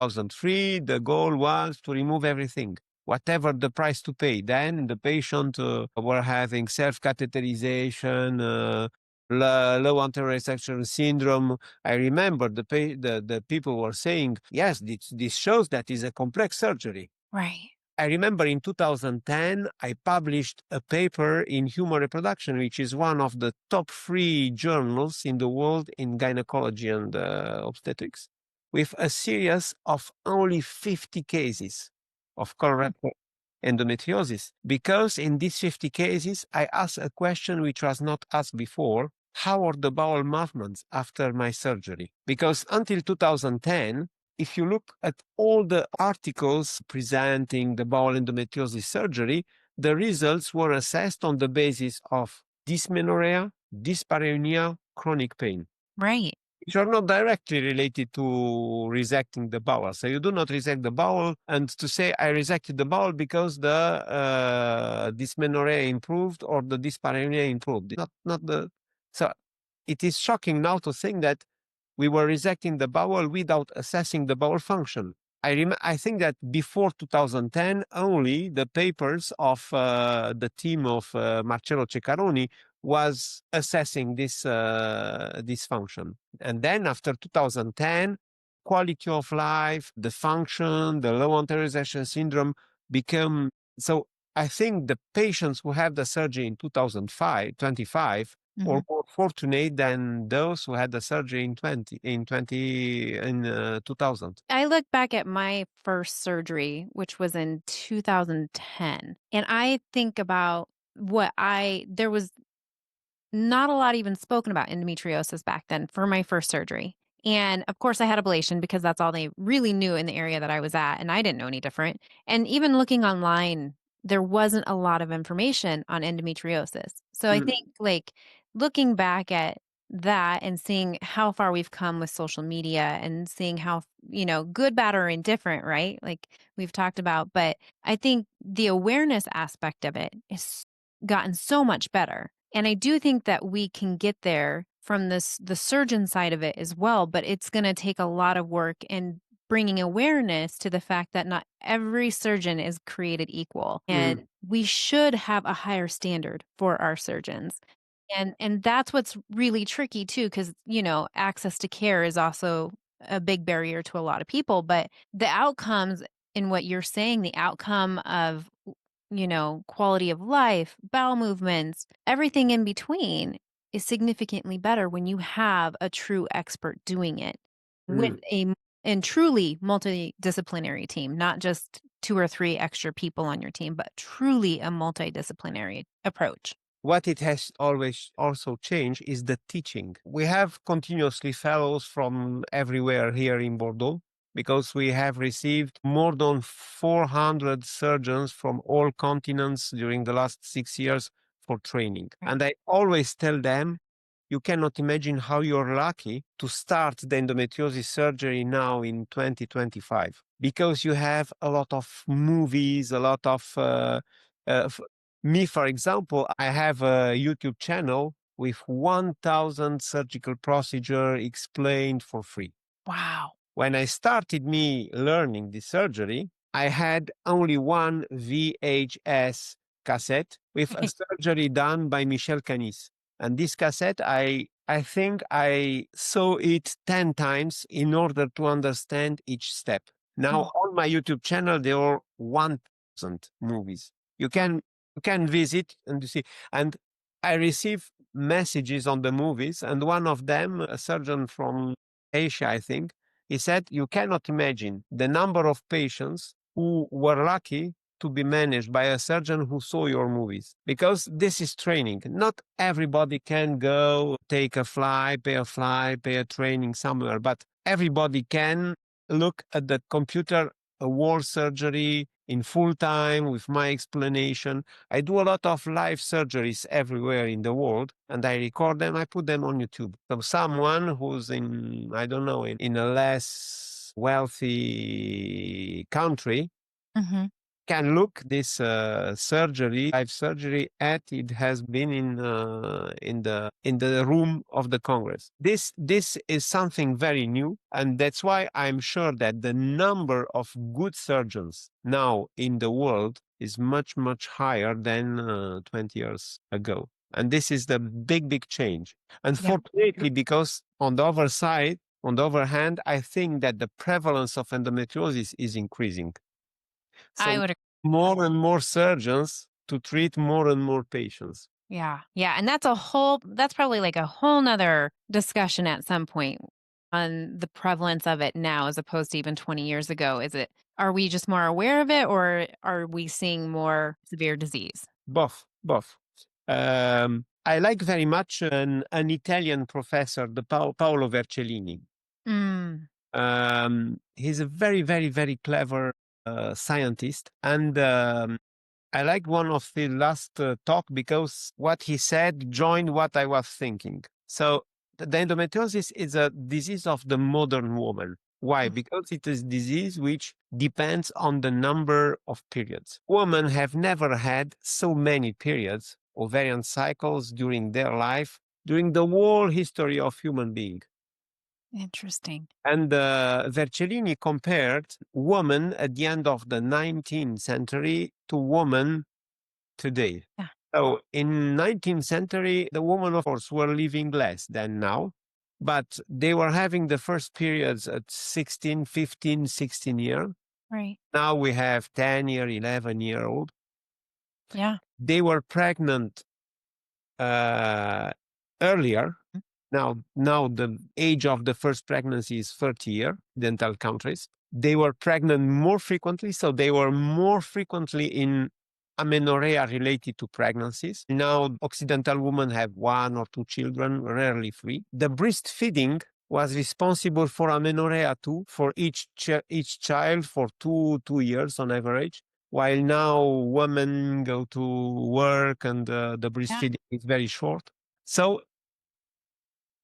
2003, the goal was to remove everything, whatever the price to pay. Then the patient were having self-catheterization, low anterior section syndrome. I remember the people were saying, yes, this shows that is a complex surgery. Right. I remember in 2010, I published a paper in Human Reproduction, which is one of the top 3 journals in the world in gynecology and obstetrics, with a series of only 50 cases of colorectal endometriosis. Because in these 50 cases, I asked a question which was not asked before: how are the bowel movements after my surgery? Because until 2010, if you look at all the articles presenting the bowel endometriosis surgery, the results were assessed on the basis of dysmenorrhea, dyspareunia, chronic pain, Right. which are not directly related to resecting the bowel. So you do not resect the bowel, and to say I resected the bowel because the dysmenorrhea improved or the dyspareunia improved. Not the. So it is shocking now to think that we were resecting the bowel without assessing the bowel function. I think that before 2010, only the papers of the team of Marcello Ceccaroni was assessing this function. And then after 2010, quality of life, the function, the low anteriorization syndrome become. So I think the patients who have the surgery in 2025 Mhm. or more fortunate than those who had the surgery in 2000. I look back at my first surgery, which was in 2010, and I think about there was not a lot even spoken about endometriosis back then for my first surgery. And of course, I had ablation because that's all they really knew in the area that I was at. And I didn't know any different. And even looking online, there wasn't a lot of information on endometriosis. So I think, like, looking back at that and seeing how far we've come with social media and seeing how, good, bad, or indifferent, right? Like we've talked about. But I think the awareness aspect of it is gotten so much better. And I do think that we can get there from the surgeon side of it as well, but it's going to take a lot of work and bringing awareness to the fact that not every surgeon is created equal, and we should have a higher standard for our surgeons. And that's what's really tricky too, because access to care is also a big barrier to a lot of people. But the outcomes in what you're saying, the outcome of quality of life, bowel movements, everything in between is significantly better when you have a true expert doing it with and truly multidisciplinary team, not just 2 or 3 extra people on your team, but truly a multidisciplinary approach. What it has always also changed is the teaching. We have continuously fellows from everywhere here in Bordeaux, because we have received more than 400 surgeons from all continents during the last 6 years for training. Right. And I always tell them, you cannot imagine how you're lucky to start the endometriosis surgery now in 2025, because you have a lot of movies, a lot of uh, me, for example, I have a YouTube channel with 1,000 surgical procedure explained for free. Wow. When I started me learning the surgery, I had only one VHS cassette with a surgery done by Michel Canis. And this cassette, I think I saw it 10 times in order to understand each step. Now on my YouTube channel, there are 1,000 movies. You can visit and you see. And I receive messages on the movies, and one of them, a surgeon from Asia, I think, he said, you cannot imagine the number of patients who were lucky to be managed by a surgeon who saw your movies, because this is training. Not everybody can go take a fly, pay a training somewhere, but everybody can look at the computer, a wall surgery in full time with my explanation. I do a lot of live surgeries everywhere in the world, and I record them. I put them on YouTube. So someone who's in, I don't know, in a less wealthy country Mhm. can look this surgery, live surgery, at it has been in the room of the Congress. This is something very new, and that's why I'm sure that the number of good surgeons now in the world is much higher than 20 years ago. And this is the big change. Unfortunately, because on the other hand, I think that the prevalence of endometriosis is increasing. I So would more and more surgeons to treat more and more patients. Yeah. Yeah. And that's probably like a whole nother discussion at some point on the prevalence of it now as opposed to even 20 years ago. Are we just more aware of it or are we seeing more severe disease? Both. I like very much an Italian professor, the Paolo Vercellini. Mm. He's a very clever scientist, and I liked one of the last talk because what he said joined what I was thinking. So the endometriosis is a disease of the modern woman. Why? Mm. Because it is a disease which depends on the number of periods. Women have never had so many periods, ovarian cycles during their life, during the whole history of human being. Interesting. And Vercellini compared women at the end of the 19th century to women today. Yeah. So in 19th century, the women, of course, were living less than now, but they were having the first periods at 16, 15, 16 years. Right. Now we have 10-year, 11-year-old. Yeah. They were pregnant earlier. Mm. Now the age of the first pregnancy is 30 years, dental countries. They were pregnant more frequently, so they were more frequently in amenorrhea related to pregnancies. Now, Occidental women have 1 or 2 children, rarely 3. The breastfeeding was responsible for amenorrhea too, for each child for 2 years on average. While now women go to work and the breastfeeding is very short. So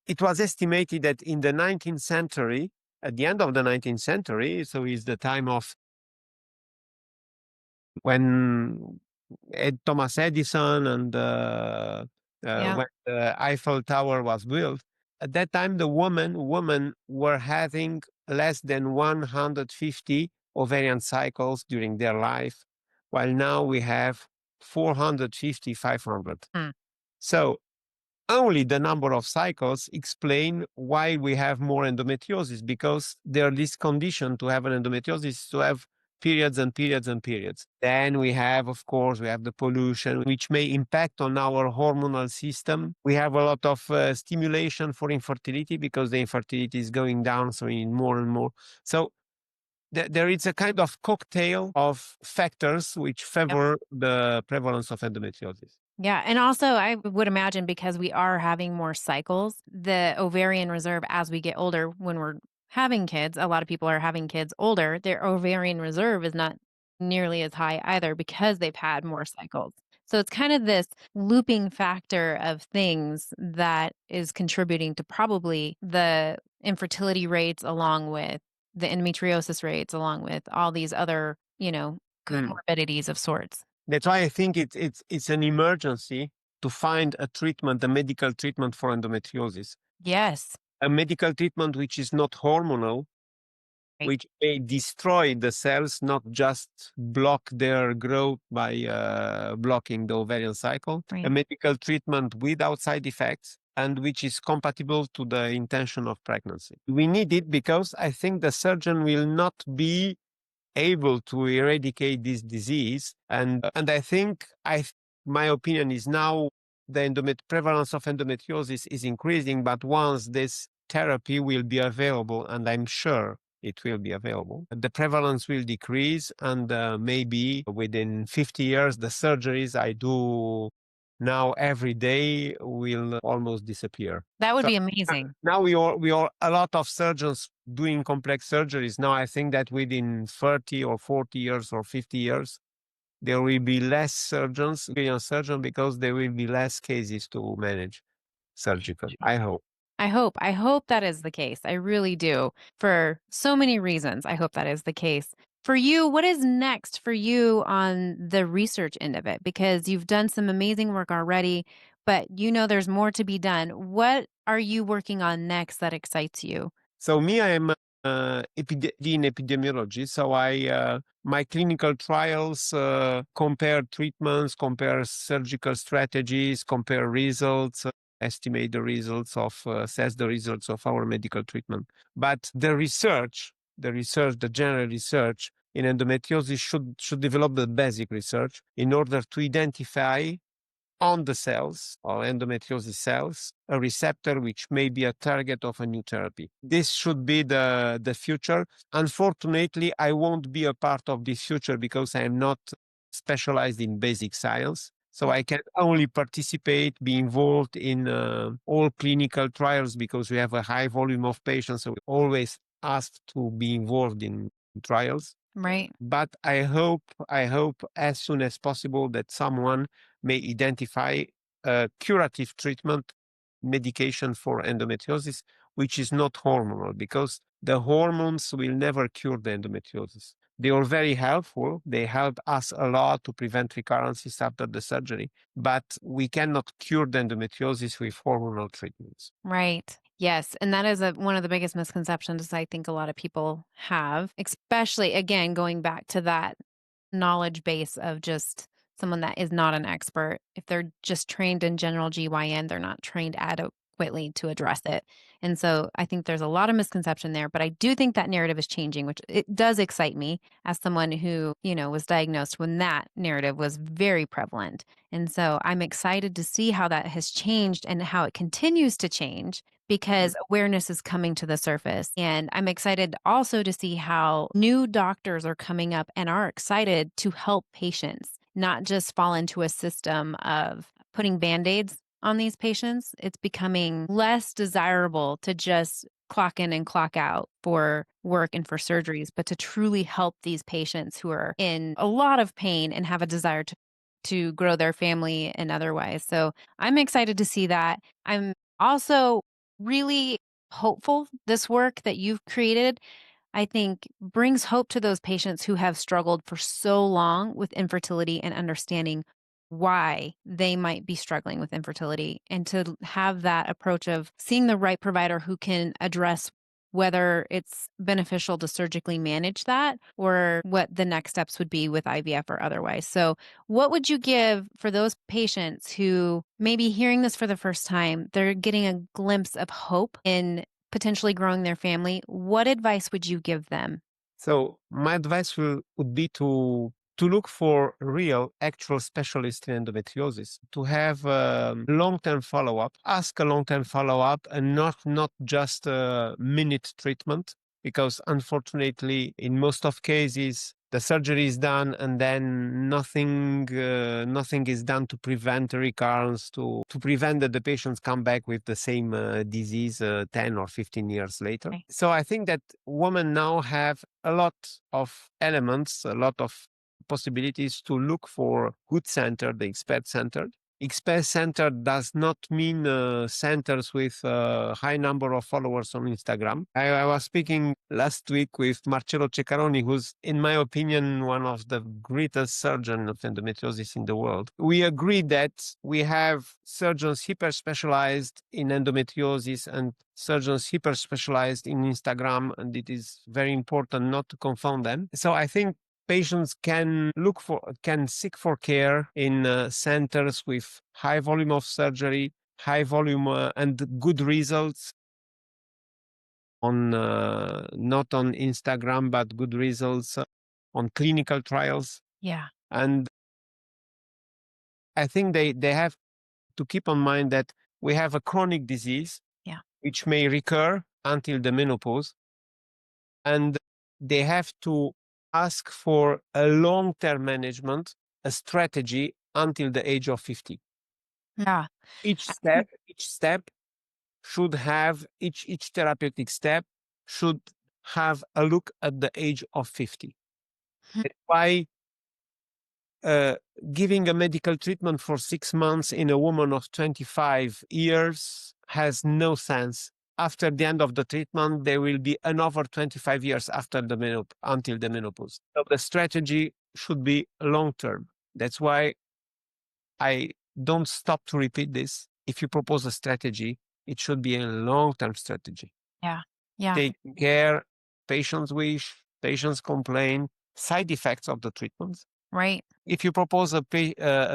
it was estimated that in the 19th century, at the end of the 19th century, so is the time of when Thomas Edison and when the Eiffel Tower was built, at that time the women were having less than 150 ovarian cycles during their life, while now we have 450, 500. Hmm. So only the number of cycles explain why we have more endometriosis, because there is condition to have an endometriosis to have periods and periods and periods. Then we have, of course, we have the pollution, which may impact on our hormonal system. We have a lot of stimulation for infertility because the infertility is going down, so we need more and more. So there is a kind of cocktail of factors which favor the prevalence of endometriosis. Yeah. And also, I would imagine because we are having more cycles, the ovarian reserve as we get older, when we're having kids, a lot of people are having kids older, their ovarian reserve is not nearly as high either because they've had more cycles. So it's kind of this looping factor of things that is contributing to probably the infertility rates, along with the endometriosis rates, along with all these other, comorbidities of sorts. That's why I think it's an emergency to find a treatment, a medical treatment for endometriosis. Yes. A medical treatment which is not hormonal, Right. which may destroy the cells, not just block their growth by blocking the ovarian cycle. Right. A medical treatment without side effects, and which is compatible to the intention of pregnancy. We need it because I think the surgeon will not be able to eradicate this disease. And I think my opinion is now the prevalence of endometriosis is increasing, but once this therapy will be available, and I'm sure it will be available, the prevalence will decrease, and maybe within 50 years, the surgeries I do now every day will almost disappear. That would So be amazing. now we are a lot of surgeons doing complex surgeries. Now I think that within 30 or 40 years or 50 years, there will be less surgeons, because there will be less cases to manage surgically. I hope. I hope that is the case. I really do. For so many reasons, I hope that is the case. For you, what is next for you on the research end of it? Because you've done some amazing work already, but you know there's more to be done. What are you working on next that excites you? So me, I am in epidemiology. So my clinical trials compare treatments, compare surgical strategies, compare results, estimate the results of, assess the results of our medical treatment. But the general research in endometriosis should develop the basic research in order to identify on the cells or endometriosis cells a receptor which may be a target of a new therapy. This should be the future. Unfortunately, I won't be a part of this future because I am not specialized in basic science. So I can only participate, be involved in all clinical trials because we have a high volume of patients. So we always asked to be involved in trials. Right. But I hope as soon as possible that someone may identify a curative treatment medication for endometriosis, which is not hormonal, because the hormones will never cure the endometriosis. They are very helpful. They help us a lot to prevent recurrences after the surgery, but we cannot cure the endometriosis with hormonal treatments. Right. Yes. And that is one of the biggest misconceptions I think a lot of people have, especially again, going back to that knowledge base of just someone that is not an expert. If they're just trained in general GYN, they're not trained adequately to address it. And so I think there's a lot of misconception there, but I do think that narrative is changing, which it does excite me as someone who, was diagnosed when that narrative was very prevalent. And so I'm excited to see how that has changed and how it continues to change because awareness is coming to the surface. And I'm excited also to see how new doctors are coming up and are excited to help patients, not just fall into a system of putting band-aids on these patients. It's becoming less desirable to just clock in and clock out for work and for surgeries, but to truly help these patients who are in a lot of pain and have a desire to grow their family and otherwise. So I'm excited to see that. I'm also really hopeful this work that you've created, I think, brings hope to those patients who have struggled for so long with infertility and understanding why they might be struggling with infertility, and to have that approach of seeing the right provider who can address whether it's beneficial to surgically manage that or what the next steps would be with IVF or otherwise. So, what would you give for those patients who may be hearing this for the first time? They're getting a glimpse of hope in potentially growing their family. What advice would you give them? So my advice would be to look for real, actual specialists in endometriosis, to have long-term follow-up, ask a long-term follow-up, and not just a minute treatment, because unfortunately, in most of cases, the surgery is done and then nothing is done to prevent a recurrence, to prevent that the patients come back with the same disease 10 or 15 years later. Right. So I think that women now have a lot of elements, a lot of possibilities to look for good center, the expert centered. Expert center does not mean centers with a high number of followers on Instagram. I was speaking last week with Marcello Ceccaroni, who's, in my opinion, one of the greatest surgeons of endometriosis in the world. We agreed that we have surgeons hyper specialized in endometriosis and surgeons hyper specialized in Instagram, and it is very important not to confound them. So I think patients can seek for care in centers with high volume of surgery, high volume and good results on not on Instagram, but good results on clinical trials. Yeah. And I think they have to keep in mind that we have a chronic disease, Yeah. which may recur until the menopause, and they have to ask for a long-term management, a strategy until the age of 50. Yeah. Each step should have each therapeutic step should have a look at the age of 50. That's why uh, giving a medical treatment for 6 months in a woman of 25 years has no sense. After the end of the treatment, there will be another 25 years after the until the menopause. So the strategy should be long term. That's why I don't stop to repeat this. If you propose a strategy, it should be a long term strategy. Yeah. Yeah. Take care, patients wish, patients complain, side effects of the treatment. Right. If you propose a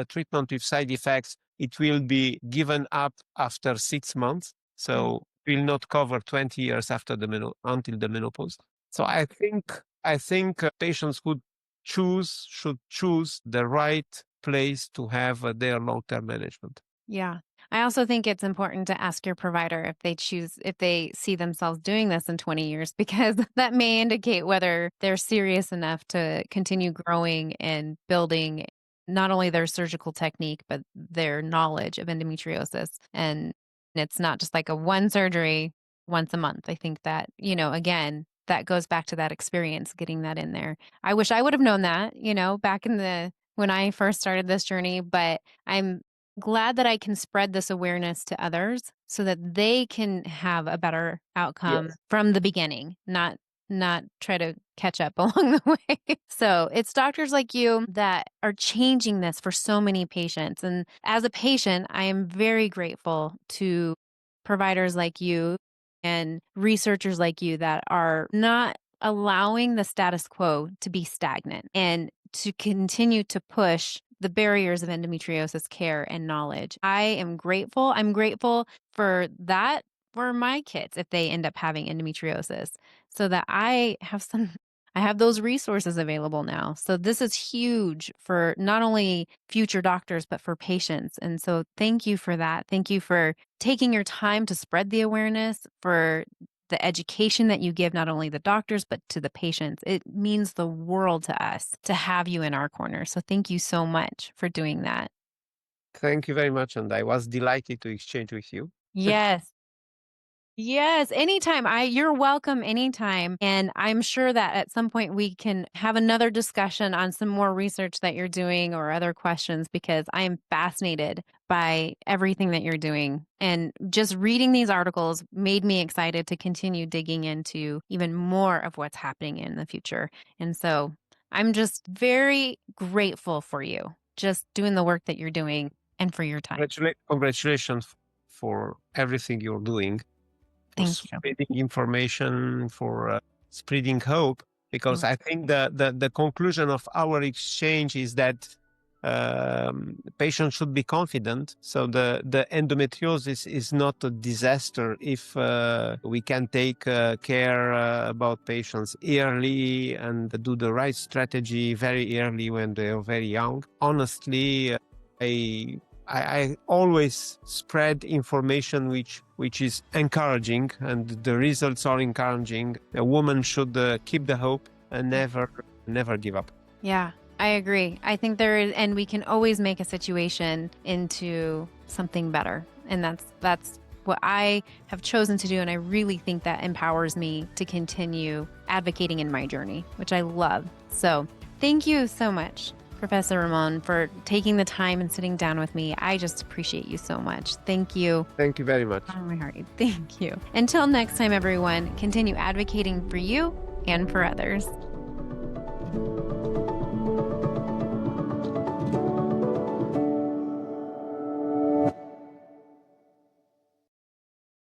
treatment with side effects, it will be given up after 6 months. So will not cover 20 years after until the menopause. So I think patients should choose the right place to have their long-term management. Yeah. I also think it's important to ask your provider if they see themselves doing this in 20 years, because that may indicate whether they're serious enough to continue growing and building not only their surgical technique, but their knowledge of endometriosis. And it's not just like a one surgery once a month. I think that, again, that goes back to that experience, getting that in there. I wish I would have known that, back when I first started this journey, but I'm glad that I can spread this awareness to others so that they can have a better outcome Yes. from the beginning, not try to catch up along the way. So it's doctors like you that are changing this for so many patients. And as a patient, I am very grateful to providers like you and researchers like you that are not allowing the status quo to be stagnant and to continue to push the barriers of endometriosis care and knowledge. I am grateful. I'm grateful for that for my kids if they end up having endometriosis, so that I have those resources available now. So this is huge for not only future doctors, but for patients. And so thank you for that. Thank you for taking your time to spread the awareness, for the education that you give not only the doctors, but to the patients. It means the world to us to have you in our corner. So thank you so much for doing that. Thank you very much. And I was delighted to exchange with you. Yes. Yes, anytime. You're welcome anytime. And I'm sure that at some point we can have another discussion on some more research that you're doing or other questions, because I am fascinated by everything that you're doing. And just reading these articles made me excited to continue digging into even more of what's happening in the future. And so I'm just very grateful for you just doing the work that you're doing and for your time. Congratulations for everything you're doing, for Thank you. spreading information, for spreading hope. Because I think the conclusion of our exchange is that patients should be confident. So the endometriosis is not a disaster if we can take care about patients early and do the right strategy very early when they are very young. Honestly, I always spread information which is encouraging, and the results are encouraging. A woman should keep the hope and never give up. Yeah, I agree. I think there is, and we can always make a situation into something better. And that's what I have chosen to do. And I really think that empowers me to continue advocating in my journey, which I love. So thank you so much, Professor Ramon, for taking the time and sitting down with me. I just appreciate you so much. Thank you. Thank you very much. Oh, my heart. Thank you. Until next time, everyone, continue advocating for you and for others.